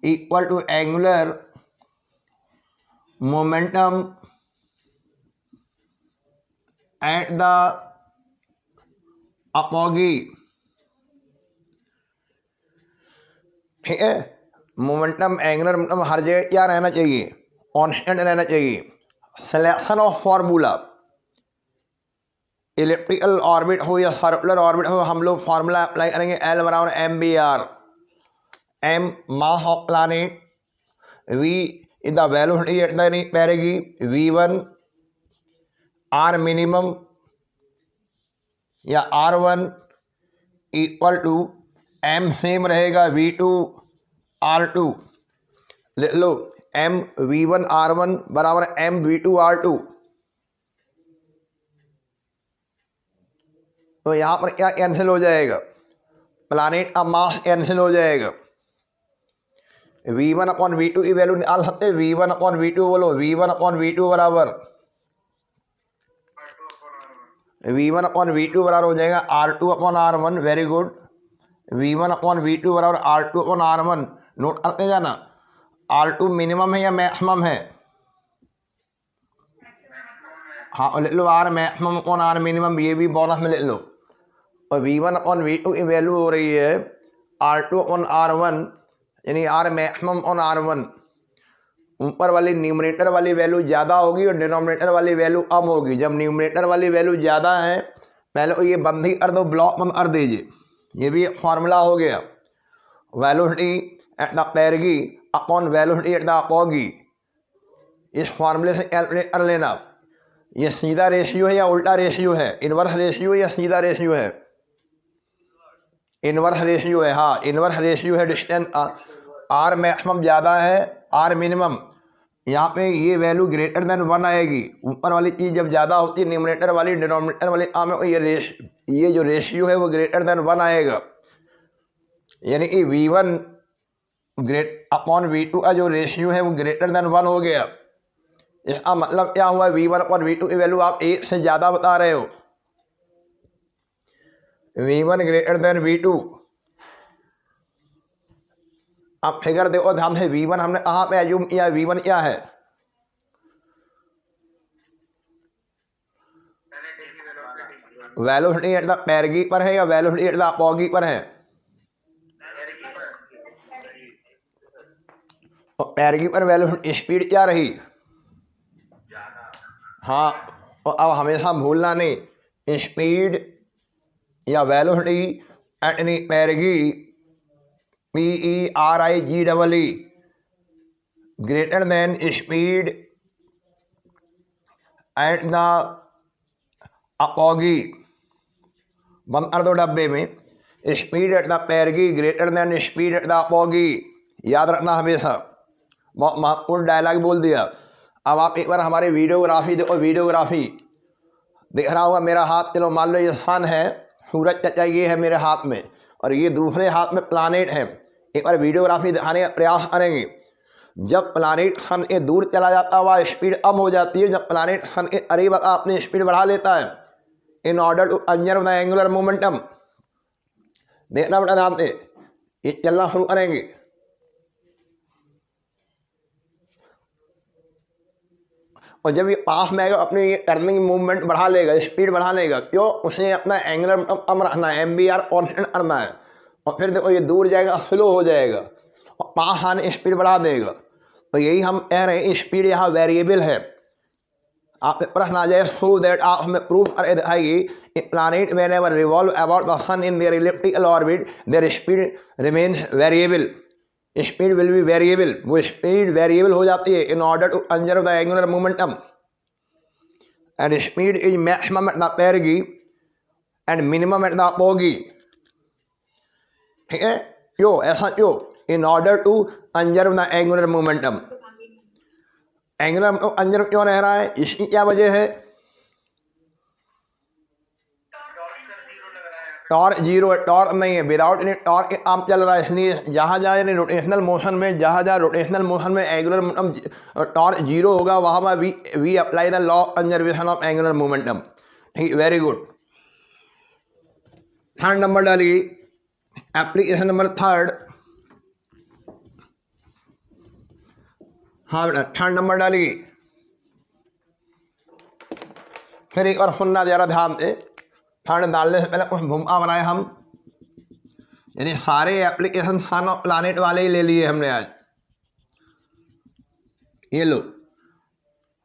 equal to angular momentum at the apogee. ठीक है, मोमेंटम एंगुलर मोमेंटम हर जगह क्या रहना चाहिए, कांस्टेंट रहना चाहिए। Selection of formula, elliptical orbit हो या सर्कुलर ऑर्बिट हो, हम लोग फार्मूला अप्लाई करेंगे एल बराबर M B R. M mass of planet, V is the velocity at the perigee, V1 R minimum या R1 equal to M same रहेगा V2 R2। लिख लो एम V1 R1 बराबर M V2 R2। तो यहाँ पर क्या cancel हो जाएगा, प्लैनेट का मास कैंसिल हो जाएगा। V1 अपॉन V2 की वैल्यू निकाल सकते, V1 अपॉन V2 बोलो, V1 अपॉन V2 बराबर V1 अपॉन V2 बराबर हो जाएगा R2 upon R1। Very good, V1 upon V2 बराबर R2 अपॉन R1। नोट करते जाना, R2 मिनिमम है या मैक्सिमम है? हाँ लिख लो R maximum upon R minimum, ये भी बोनस में लिख लो। और V1 अपॉन V2 की वैल्यू हो रही है R2 अपॉन R1, यानी R मैक्सिमम अपॉन R1। ऊपर वाली न्यूमरेटर वाली वैल्यू ज़्यादा होगी और डिनोमिनेटर वाली वैल्यू कम होगी। जब न्यूमरेटर वाली वैल्यू ज़्यादा है, पहले तो ये बंद ही कर दो, ब्लॉक बंद कर दीजिए। ये भी एक फार्मूला हो गया, velocity at the perigee upon velocity at the apogee. इस फार्मूले से कैलकुलेट कर लेना। ये सीधा रेशियो है या उल्टा रेशियो है, इनवर्स रेशियो या सीधा रेशियो है? इनवर्स रेशियो है। हाँ इनवर्स रेशियो है। डिस्टेंस आर मैक्सिमम ज़्यादा है, आर मिनिमम। यहाँ पे ये वैल्यू ग्रेटर देन 1 आएगी। ऊपर वाली चीज़ जब ज़्यादा होती है, न्यूमरेटर वाली डिनोमिनेटर वाली आम में ये जो रेशियो है वो ग्रेटर देन 1 आएगा। यानी कि V1 ग्रेट अपॉन V2 का जो रेशियो है वो ग्रेटर देन 1 हो गया। इसका मतलब क्या हुआ, V1 अपॉन V2 की वैल्यू आप 1 से ज़्यादा बता रहे हो। V1 greater than V2। अब फिगर देखो ध्यान से, V1 हमने कहाँ पे एज्यूम किया, V1 क्या है? वेलोसिटी एट द पेरिगी पर है या वेलोसिटी एट द अपॉगी पर है? तो पेरिगी पर वेलोसिटी स्पीड क्या रही? हाँ, और अब हमेशा भूलना नहीं, स्पीड या velocity at the perigee PERIGEE greater than speed at the apogee. बंद कर दो डब्बे में, speed at the perigee greater than speed at the apogee. याद रखना हमेशा, बहुत महत्वपूर्ण डायलॉग बोल दिया। अब आप एक बार हमारी वीडियोग्राफी देखो, वीडियोग्राफी दिख रहा होगा मेरा हाथ। चलो मान लो ये सन है, सूरज चाचा ये है मेरे हाथ में, और ये दूसरे हाथ में प्लानेट है। एक बार वीडियोग्राफी दिखाने का प्रयास करेंगे। जब प्लानेट सन के दूर चला जाता हुआ स्पीड कम हो जाती है, जब प्लानेट सन के करीब अपनी स्पीड बढ़ा लेता है in order to conserve the angular momentum. देखना बेटा ध्यान से, ये चलना शुरू करेंगे। और जब ये पास में आएगा अपने ये टर्निंग मूवमेंट बढ़ा लेगा, स्पीड बढ़ा लेगा। क्यों? उसे अपना एंगुलर कम रखना है, MBR कॉन्स्टेंट करना है। और फिर देखो ये दूर जाएगा, स्लो हो जाएगा, और पास आने स्पीड बढ़ा देगा। तो यही हम कह रहे हैं, स्पीड यहाँ वेरिएबल है। आप प्रश्न आ जाए सो दैट आप हमें प्रूफ करके दिखाइए planet whenever revolve about the sun in their elliptical orbit their speed remains variable. Speed will be variable, वो स्पीड वेरिएबल हो जाती है in order to conserve the angular momentum. And speed is maximum at the perigee and minimum at the apogee. ठीक है, क्यों ऐसा क्यों? In order to conserve the angular momentum. Angular momentum conserve क्यों रह रहा है, इसकी क्या वजह है? टॉर्क जीरो है, टॉर्क नहीं है, विदाउट एनी टॉर्क काम चल रहा है, इसलिए जहाँ जहाँ यानी रोटेशनल मोशन में, जहाँ जहाँ रोटेशनल मोशन में एंगुलर मोमेंटम टॉर्क जीरो होगा वहाँ पर we apply the law conservation of angular momentum. ठीक, वेरी गुड। थर्ड नंबर डालिए, एप्लीकेशन नंबर थर्ड। हाँ बेटा थर्ड नंबर डालिए। फिर एक बार सुनना जरा ध्यान से, थर्ड डालने से पहले कुछ भूमिका बनाए हम, यानी सारे एप्लीकेशन सन ऑफ प्लानिट वाले ही ले लिए हमने आज। ये लो,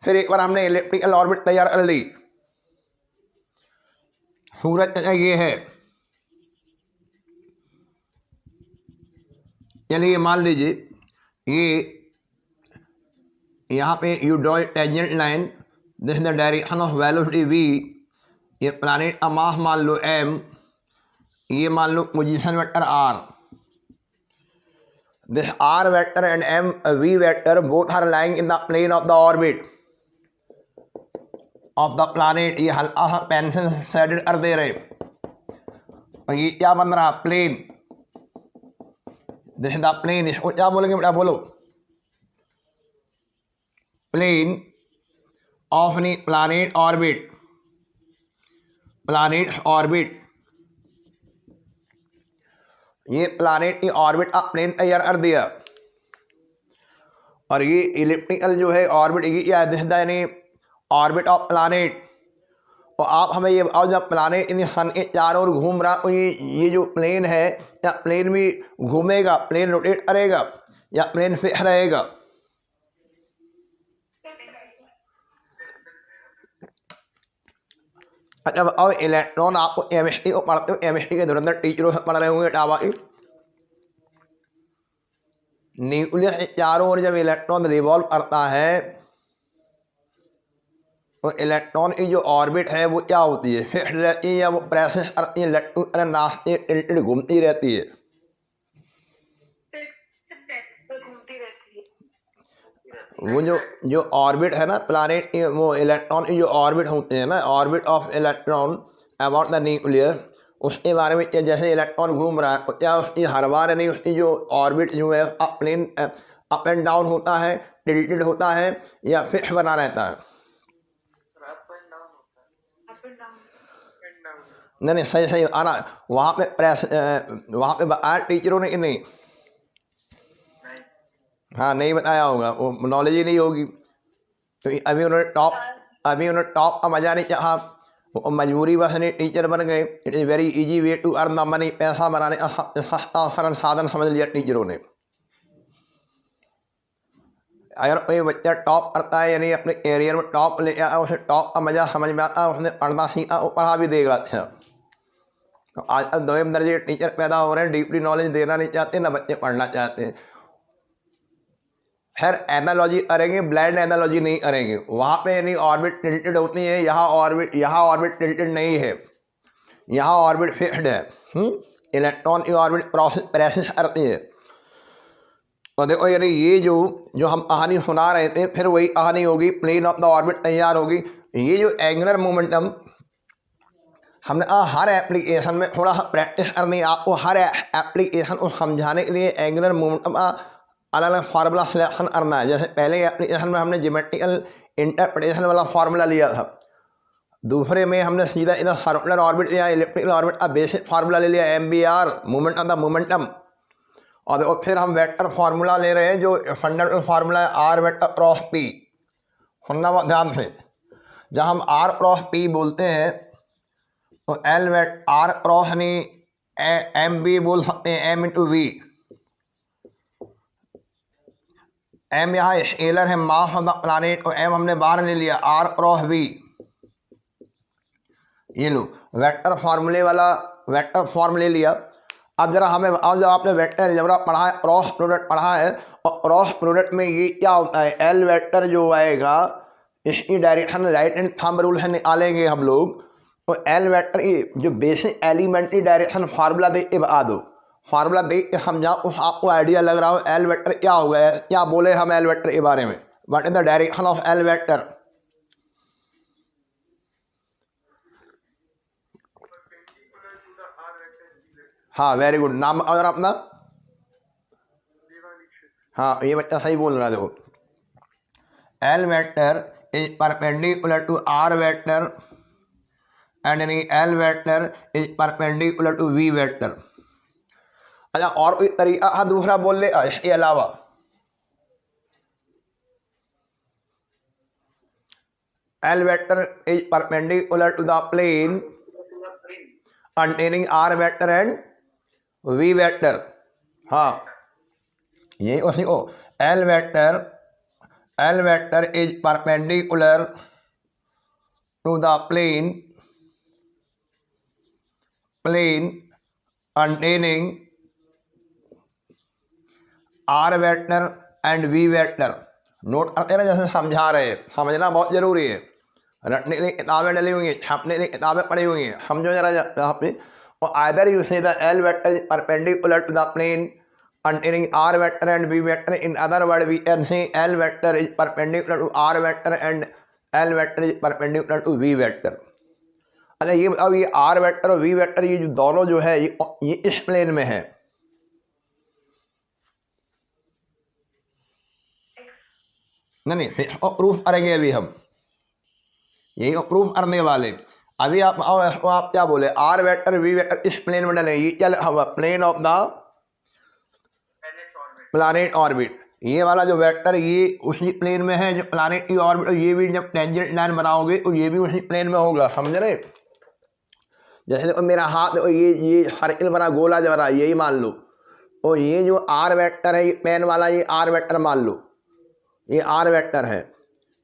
फिर एक बार हमने इलेक्ट्रिकल ऑर्बिट तैयार कर ली। सूरज ये है, चलिए मान लीजिए ये यहाँ पे you draw tangent line, this is the direction of velocity v। ये प्लैनेट का मास मान लो m, ये मान लो position vector r। This r vector and m v vector both are lying in the plane of the orbit of the planet. ये हल्का सा पेंसिल शेडेड कर दे रहे, और ये क्या बन रहा, plane. This is the plane, इसको क्या बोलेंगे बेटा, बोलो, प्लेन ऑफ नी प्लैनेट ऑर्बिट, प्लैनेट ऑर्बिट। ये प्लैनेट की ऑर्बिट का प्लेन तैयार कर दिया, और ये इलिप्टिकल जो है ऑर्बिट, ये क्या है, यानी ऑर्बिट ऑफ प्लैनेट। और आप हमें ये बताओ, जब प्लैनेट इन सन के चारों ओर घूम रहा, तो ये जो प्लेन है, या प्लेन भी घूमेगा, प्लेन रोटेट करेगा, या प्लेन फिक्स रहेगा? अच्छा बताओ, इलेक्ट्रॉन आपको केमिस्ट्री को पढ़ते हो, केमिस्ट्री के धुरंधर टीचरों से पढ़ रहे होंगे टाबा की। न्यूक्लियस के चारों ओर जब इलेक्ट्रॉन रिवॉल्व करता है, तो इलेक्ट्रॉन की जो ऑर्बिट है वो क्या होती है, फिक्स्ड रहती है, या वो प्रेसेस करती है, लट्टू तरह नाचती, टिल्टेड घूमती रहती है? वो जो ऑर्बिट है ना प्लैनेट की, वो इलेक्ट्रॉन की जो ऑर्बिट होते हैं ना, orbit of electron about the nucleus, उसके बारे में जैसे इलेक्ट्रॉन घूम रहा है, तो क्या उसकी हर बार नहीं उसकी जो ऑर्बिट जो है प्लेन अप एंड डाउन होता है, टिल्टेड होता है, या फिक्स बना रहता है? नहीं सही सही आना, वहाँ पे वहाँ पे बताया टीचरों ने कि नहीं? हाँ नहीं बताया होगा, वो नॉलेज ही नहीं होगी। तो अभी उन्होंने टॉप का मजा नहीं चाहा, वो मजबूरी बस नहीं, टीचर बन गए। It is very easy way to earn the money, पैसा बनाने का सस्ता सरल साधन समझ लिया टीचरों ने। अगर कोई बच्चा टॉप करता है, यानी अपने एरियर में टॉप ले आता है, उसे टॉप का मजा समझ में आता है, उसने पढ़ना सीखा, वो पढ़ा भी देगा अच्छा। तो आजकल दोयम दर्जे टीचर पैदा हो रहे हैं, डीपली नॉलेज देना नहीं चाहते, ना बच्चे पढ़ना चाहते हैं। खैर एनालॉजी करेंगे, ब्लाइंड एनालॉजी नहीं करेंगे। वहाँ पे यानी ऑर्बिट टिल्टेड होती है, यहाँ ऑर्बिट टिल्टेड नहीं है, यहाँ ऑर्बिट फिक्स्ड है। इलेक्ट्रॉन की ऑर्बिट प्रेसेस करती है। तो देखो यानी ये जो हम कहानी सुना रहे थे, फिर वही कहानी होगी, प्लेन ऑफ द ऑर्बिट तैयार होगी। ये जो एंगुलर मोमेंटम हमने हर एप्लीकेशन में थोड़ा सा प्रैक्टिस करनी है आपको, हर एप्लीकेशन को समझाने के लिए एंगुलर मोमेंटम का अलग अलग फार्मूला सिलेक्शन करना है। जैसे पहले एप्लीकेशन में हमने ज्योमेट्रिकल इंटरप्रिटेशन वाला फार्मूला लिया था, दूसरे में हमने सीधा इधर सर्कुलर ऑर्बिट या इलेक्ट्रिकल ऑर्बिट का बेसिक फार्मूला ले लिया, MBR, moment of the momentum. और देखो फिर हम वेक्टर फार्मूला ले रहे हैं, जो फंडामेंटल फार्मूला है R वेक्टर क्रॉस P। सुनना बहुत ध्यान से, जब हम R क्रॉस P बोलते हैं तो L वेक्टर R क्रॉस नहीं MB बोल सकते हैं, M इंटू V। M यहाँ स्केलर है, मास ऑफ द प्लैनेट, और M हमने बाहर ले लिया, R क्रॉस V। ये लो वेक्टर फार्मूले लिया। अब जरा हमें बताओ, जब आपने वेक्टर अलजेब्रा पढ़ा है, क्रॉस प्रोडक्ट पढ़ा है, और क्रॉस प्रोडक्ट में ये क्या होता है, L वेक्टर जो आएगा इसकी direction right and thumb rule से निकालेंगे हम लोग। तो L वेक्टर की जो बेसिक एलिमेंट्री डायरेक्शन फार्मूला दे के बता दो, फार्मूला देख के समझाओ, आपको आइडिया लग रहा हो एल वेक्टर क्या हो गया है, क्या बोले हम एल वेक्टर के बारे में, what is the direction of L vector. हाँ वेरी गुड, नाम अगर अपना, हाँ ये बच्चा सही बोल रहा है। देखो L vector is perpendicular to R vector and L vector is perpendicular to V vector. अच्छा और कोई तरीका दूसरा बोल ले इसके अलावा, L vector is perpendicular to the plane containing r vector and v vector. हाँ ये उसी को L vector is perpendicular to the plane containing r vector and v vector. Note करते ना, जैसे समझा रहे हैं, समझना बहुत जरूरी है। रटने के लिए किताबें डली हुई हैं, छापने के लिए किताबें पढ़ी हुई हैं, समझो जरा यहाँ पे। और either you say the L vector is perpendicular to the plane containing r vector and v vector, in other word we can say l vector is perpendicular to r vector and l vector is perpendicular to v vector। अच्छा ये बताओ, ये r vector और v vector ये जो दोनों जो है ये इस प्लेन में है, नहीं प्रूफ करेंगे अभी हम, यही प्रूफ करने वाले। अभी आप क्या बोले, आर वेक्टर वी वेक्टर इस प्लेन में डले, ये क्या लिखा हुआ, plane of the planet orbit. ये वाला जो वेक्टर ये उसी प्लेन में है जो प्लैनेट की ऑर्बिट, और ये भी जब टेंजेंट लाइन बनाओगे तो ये भी उसी प्लेन में होगा, समझ रहे। जैसे देखो मेरा हाथ, ये सर्किल बना, गोला जो बना, यही मान लो, और ये जो आर वेक्टर है, ये पेन वाला, ये आर वेक्टर मान लो, ये आर वेक्टर है।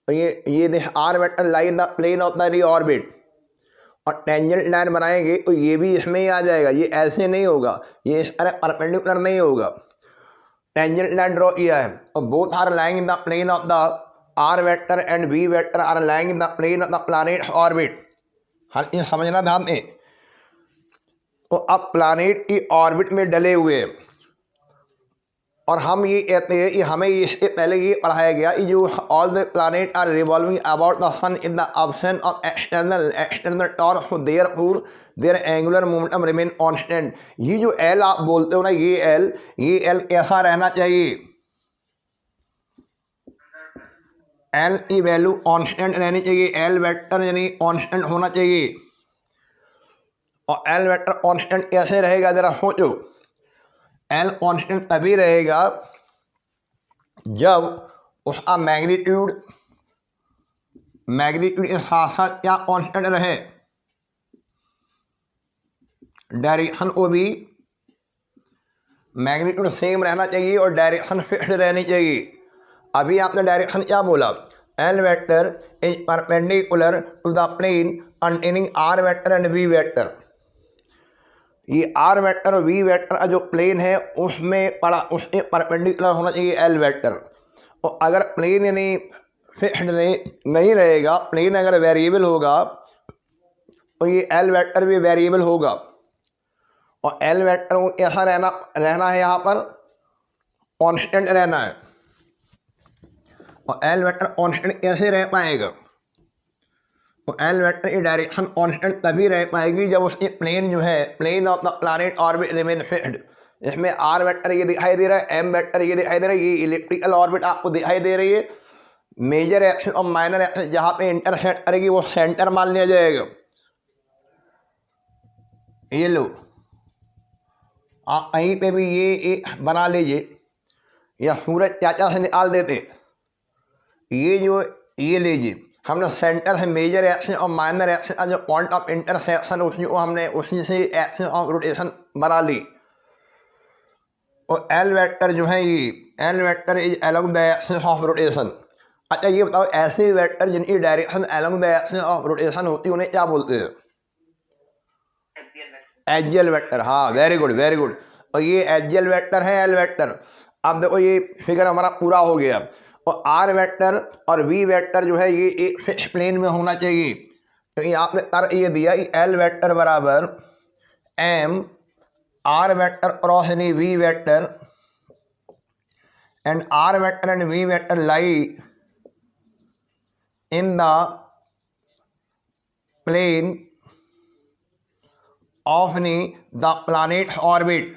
तो ये R vector line the plane of the orbit, और टेंजेंट लाइन बनाएंगे तो ये भी इसमें ही आ जाएगा। ये ऐसे नहीं होगा, ये इस तरह परपेंडिकुलर नहीं होगा। टेंजेंट लाइन ड्रॉ किया है और both are lying in the plane of the R vector and V vector are lying in the plane of the planet orbit. हर चीज समझना ध्यान में। तो अब प्लैनेट की ऑर्बिट में डले हुए, और हम ये कहते हैं कि हमें इससे पहले ये पढ़ाया गया कि जो all the planet are revolving about the sun in the absence of external torque, therefore their angular momentum remain constant. ये जो एल आप बोलते हो ना, ये एल कैसा रहना चाहिए, एल की वैल्यू कांस्टेंट रहनी चाहिए, एल वेक्टर यानी कांस्टेंट होना चाहिए। और एल वेक्टर कांस्टेंट कैसे रहेगा जरा सोचो। एल कांस्टेंट तभी रहेगा जब उसका मैग्नीट्यूड के साथ साथ क्या कांस्टेंट रहे, डायरेक्शन को भी मैग्नीट्यूड सेम रहना चाहिए और डायरेक्शन फिक्स्ड रहनी चाहिए। अभी आपने डायरेक्शन क्या बोला, L vector is perpendicular to the plane containing R vector and V vector. ये आर वेक्टर और वी वेक्टर का जो प्लेन है उसमें उसके परपेंडिकुलर होना चाहिए एल वेक्टर। और अगर प्लेन यानी फिक्स्ड नहीं रहेगा, प्लेन अगर वेरिएबल होगा तो ये एल वेक्टर भी वेरिएबल होगा। और एल वेक्टर को कैसा रहना है, यहाँ पर कांस्टेंट रहना है। और एल वेक्टर कांस्टेंट कैसे रह पाएगा, तो एल वेक्टर की डायरेक्शन कांस्टेंट तभी रह पाएगी जब उसकी प्लेन जो है, plane of the planet orbit remain fixed. इसमें आर वेक्टर ये दिखाई दे रहा है, एम वेक्टर ये दिखाई दे रहा है, ये इलिप्टिकल ऑर्बिट आपको दिखाई दे रही है। मेजर एक्सिस और माइनर एक्सिस जहाँ पे इंटरसेक्ट करेगी वो सेंटर मान लिया जाएगा। ये लो, आप कहीं पे भी ये बना लीजिए, या सूरज चाचा से निकाल देते, ये लीजिए, हमने सेंटर से मेजर एक्सिस और माइनर एक्सिस का जो पॉइंट ऑफ इंटरसेक्शन उसी से एक्सिस ऑफ रोटेशन बना ली। और एल वेक्टर जो है, ये L vector is along the axis of rotation. अच्छा ये बताओ, ऐसे वेक्टर जिनकी direction along the axis of rotation होती है उन्हें क्या बोलते हैं, एक्सियल वेक्टर। हाँ वेरी गुड वेरी गुड। और ये एक्सियल वेक्टर है एल वेक्टर। अब देखो ये फिगर हमारा पूरा हो गया। और आर वेक्टर और वी वेक्टर जो है ये एक फिक्स प्लेन में होना चाहिए। तो ये आपने तर्क ये दिया कि एल वेक्टर बराबर M R vector cross any V vector, and R vector and V vector lie in the plane of the planet's orbit.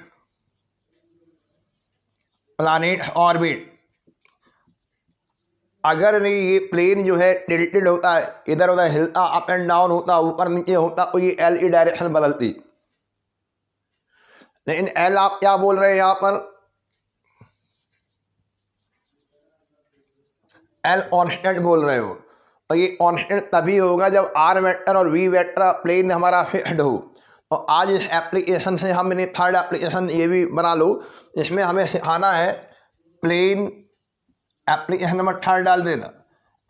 अगर नहीं ये प्लेन जो है टिल्टेड होता है, इधर उधर हिलता, अप एंड डाउन होता, ऊपर नीचे होता, तो ये एल की डायरेक्शन बदलती। लेकिन एल आप क्या बोल रहे हैं यहाँ पर, एल कांस्टेंट बोल रहे हो। तो ये कांस्टेंट तभी होगा जब आर वेक्टर और वी वेक्टर प्लेन हमारा फिक्स्ड हो। तो आज इस एप्लीकेशन से हम इन्हें थर्ड एप्लीकेशन ये भी बना लो, इसमें हमें सिखाना है प्लेन। एप्लीकेशन नंबर थर्ड डाल देना।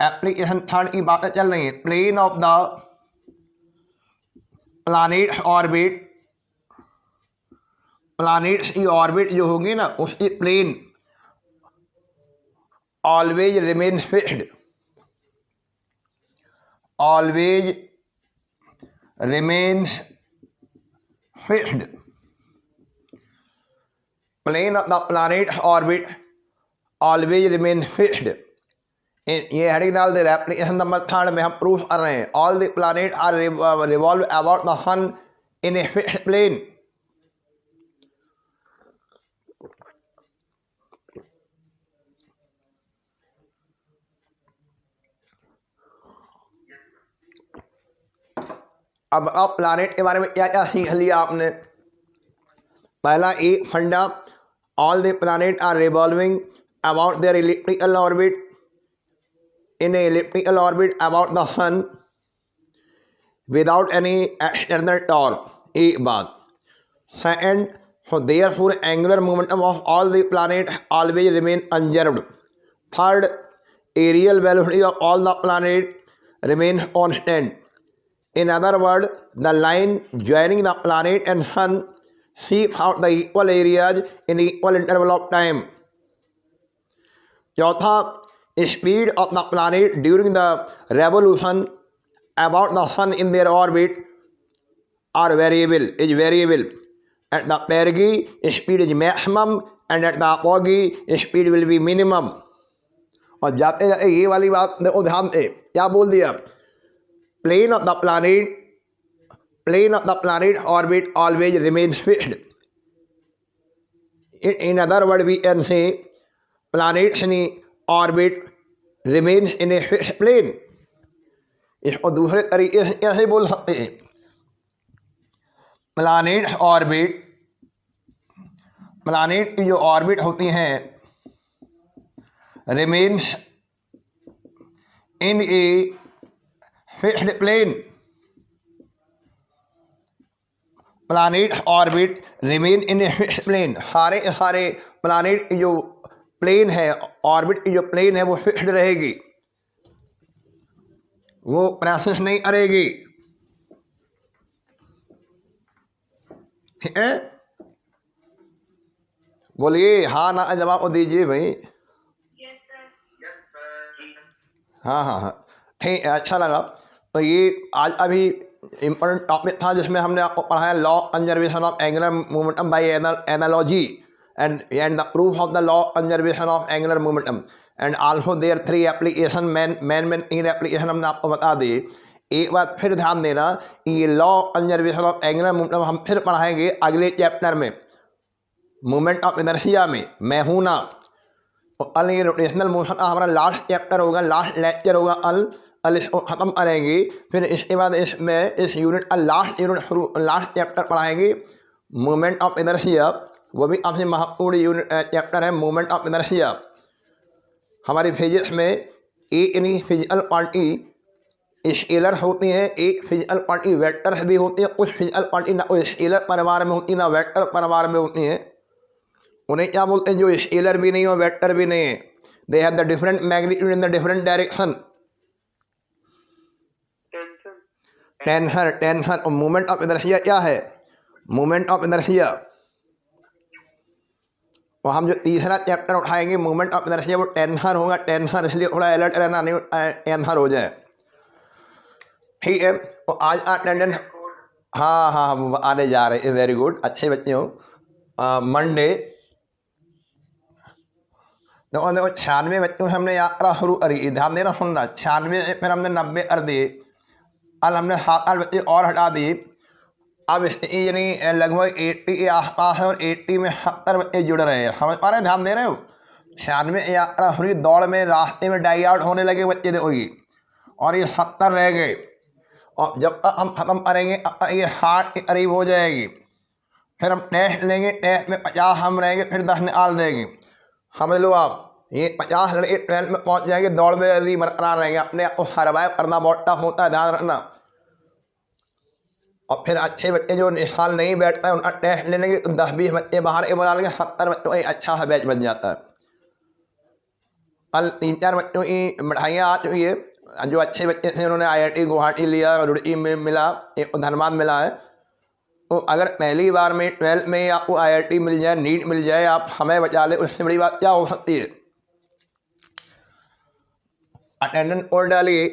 एप्लीकेशन थर्ड की बातें चल रही है, plane of the planet orbit. Planets की ऑर्बिट जो होगी ना, उसकी plane always remain fixed. Always remains fixed. Plane of the planet orbit always remain fixed. ये हेडिंग डाल दे रहे हैं। एप्लीकेशन नंबर थर्ड में हम प्रूफ कर रहे हैं all the planet are revolve about the sun in a fixed plane. अब प्लैनेट के बारे में क्या क्या सीख लिया आपने। पहला एक funda, all the planet are revolving about their elliptical orbit in a elliptical orbit about the sun without any external torque. एक बात। Second, so therefore angular momentum of all the planet always remain undisturbed. Third, areal velocity of all the planet remain constant. In other words, the line joining the planet and sun seek out the equal areas in equal interval of time. चौथा, speed of the planet during the revolution about the sun in their orbit is variable. At the perigee, speed is maximum, and at the apogee, speed will be minimum. और जाते जाते ये वाली बात देखो ध्यान से, क्या बोल दिया। Plane of the planet orbit always remains fixed. In other words, we can say planets in orbit remains in a fixed plane. इसको दूसरे तरीके से कैसे बोल सकते हैं। प्लैनेट ऑर्बिट, प्लैनेट की जो ऑर्बिट होती हैं remains in a fixed plane. Planet orbit remain in a fixed plane. सारे प्लैनेट की जो प्लेन है, ऑर्बिट की जो प्लेन है, वो फिक्स्ड रहेगी, वो प्रोसेस नहीं करेगी। ठीक है, बोलिए हाँ ना जवाब दीजिए भाई। हाँ ठीक है, अच्छा लगा। तो ये आज अभी इम्पोर्टेंट टॉपिक था जिसमें हमने आपको पढ़ाया law conservation of angular momentum by analogy and the proof of the law conservation of angular momentum and also there 3 application मेन इन एप्लीकेशन हमने आपको बता दी। एक बार फिर ध्यान देना, ये law conservation of angular momentum हम फिर पढ़ाएंगे अगले चैप्टर में, मोमेंट ऑफ इनर्शिया में। मैं हूँ ना, तो कल ये रोटेशनल मोशन का हमारा लास्ट चैप्टर होगा, लास्ट लेक्चर होगा। कल इसको ख़त्म करेंगे, फिर इसके बाद इसमें इस यूनिट का लास्ट चैप्टर पढ़ाएंगे, मोमेंट ऑफ इनर्शिया। वो भी आपसे महत्वपूर्ण यूनिट चैप्टर है, मोमेंट ऑफ इनर्शिया। हमारी फिजिक्स में एक यानी फिजिकल क्वांटिटी स्केलर होती है, एक फिजिकल क्वांटिटी वेक्टर भी होती है, कुछ फिजिकल क्वांटिटी ना स्केलर परिवार में होती है ना वेक्टर परिवार में होती हैं। उन्हें क्या बोलते हैं, जो स्केलर भी नहीं हो वेक्टर भी नहीं है। They have the different magnitude in the different direction. Tension और मोमेंट ऑफ इनर्शिया क्या है, मोमेंट ऑफ इनर्शिया। तो हम जो तीसरा चैप्टर उठाएंगे मोमेंट ऑफ इनर्शिया, वो टेंशन होगा। टेंशन इसलिए थोड़ा अलर्ट रहना, नहीं टेंशन हो जाए। ठीक है, तो आज अटेंडेंस हाँ आने जा रहे हैं, वेरी गुड, अच्छे बच्चे हो। मंडे। तो 96 बच्चों से हमने यात्रा शुरू करी, ध्यान देना सुनना। 96 से फिर हमने 90 कर दिए, कल हमने 7-8 बच्चे और हटा दिए। अब स्थिति यानी लगभग 80 के आसपास है और 80 में 70 बच्चे जुड़ रहे हैं। समझ पा रहे हैं, ध्यान दे रहे हो। 96 यात्रा शुरू, दौड़ में रास्ते में डाई आउट होने लगे बच्चे देखोगी, और ये 70 रह गए। और जब तक हम ख़त्म करेंगे अब तक ये 60 के करीब हो जाएगी। फिर हम टेस्ट लेंगे, टेस्ट में 50 हम रहेंगे, फिर 10 निकाल देंगे। समझ लो आप, ये 50 लड़के 12 में पहुंच जाएंगे, दौड़ में अभी बरकरार रहेंगे। अपने आप को सर्वाइव करना बहुत टफ होता है, ध्यान रखना। और फिर अच्छे बच्चे जो इस साल नहीं बैठ पाए उनका टेस्ट ले लेंगे, तो 10-20 बच्चे बाहर के बुला लेंगे, 70 बच्चों का अच्छा सा बैच बन जाता है। कल 3-4 बच्चों की मिठाइयाँ आ चुकी है, जो अच्छे बच्चे थे उन्होंने IIT गुवाहाटी लिया, रुड़की में मिला, एक धनबाद मिला है। तो अगर पहली बार में 12 में आपको IIT मिल जाए, नीट मिल जाए, आप समय बचा ले, उससे बड़ी बात क्या हो सकती है। अटेंडेंस कोड डालिए,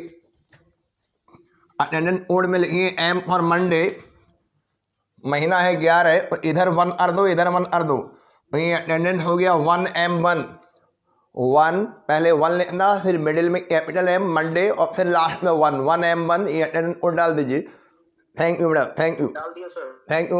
अटेंडेंस कोड में लिखिए M फॉर मंडे, महीना है 11, तो इधर 1 कर दो, इधर 1 कर दो, तो ये अटेंडेंस हो गया 1M1। 1 पहले 1 लिखना, फिर मिडिल में कैपिटल M मंडे, और फिर लास्ट में 1 1M1। ये अटेंडेंस कोड डाल दीजिए। Thank you madam, thank you, डाल दिया सर। Thank you.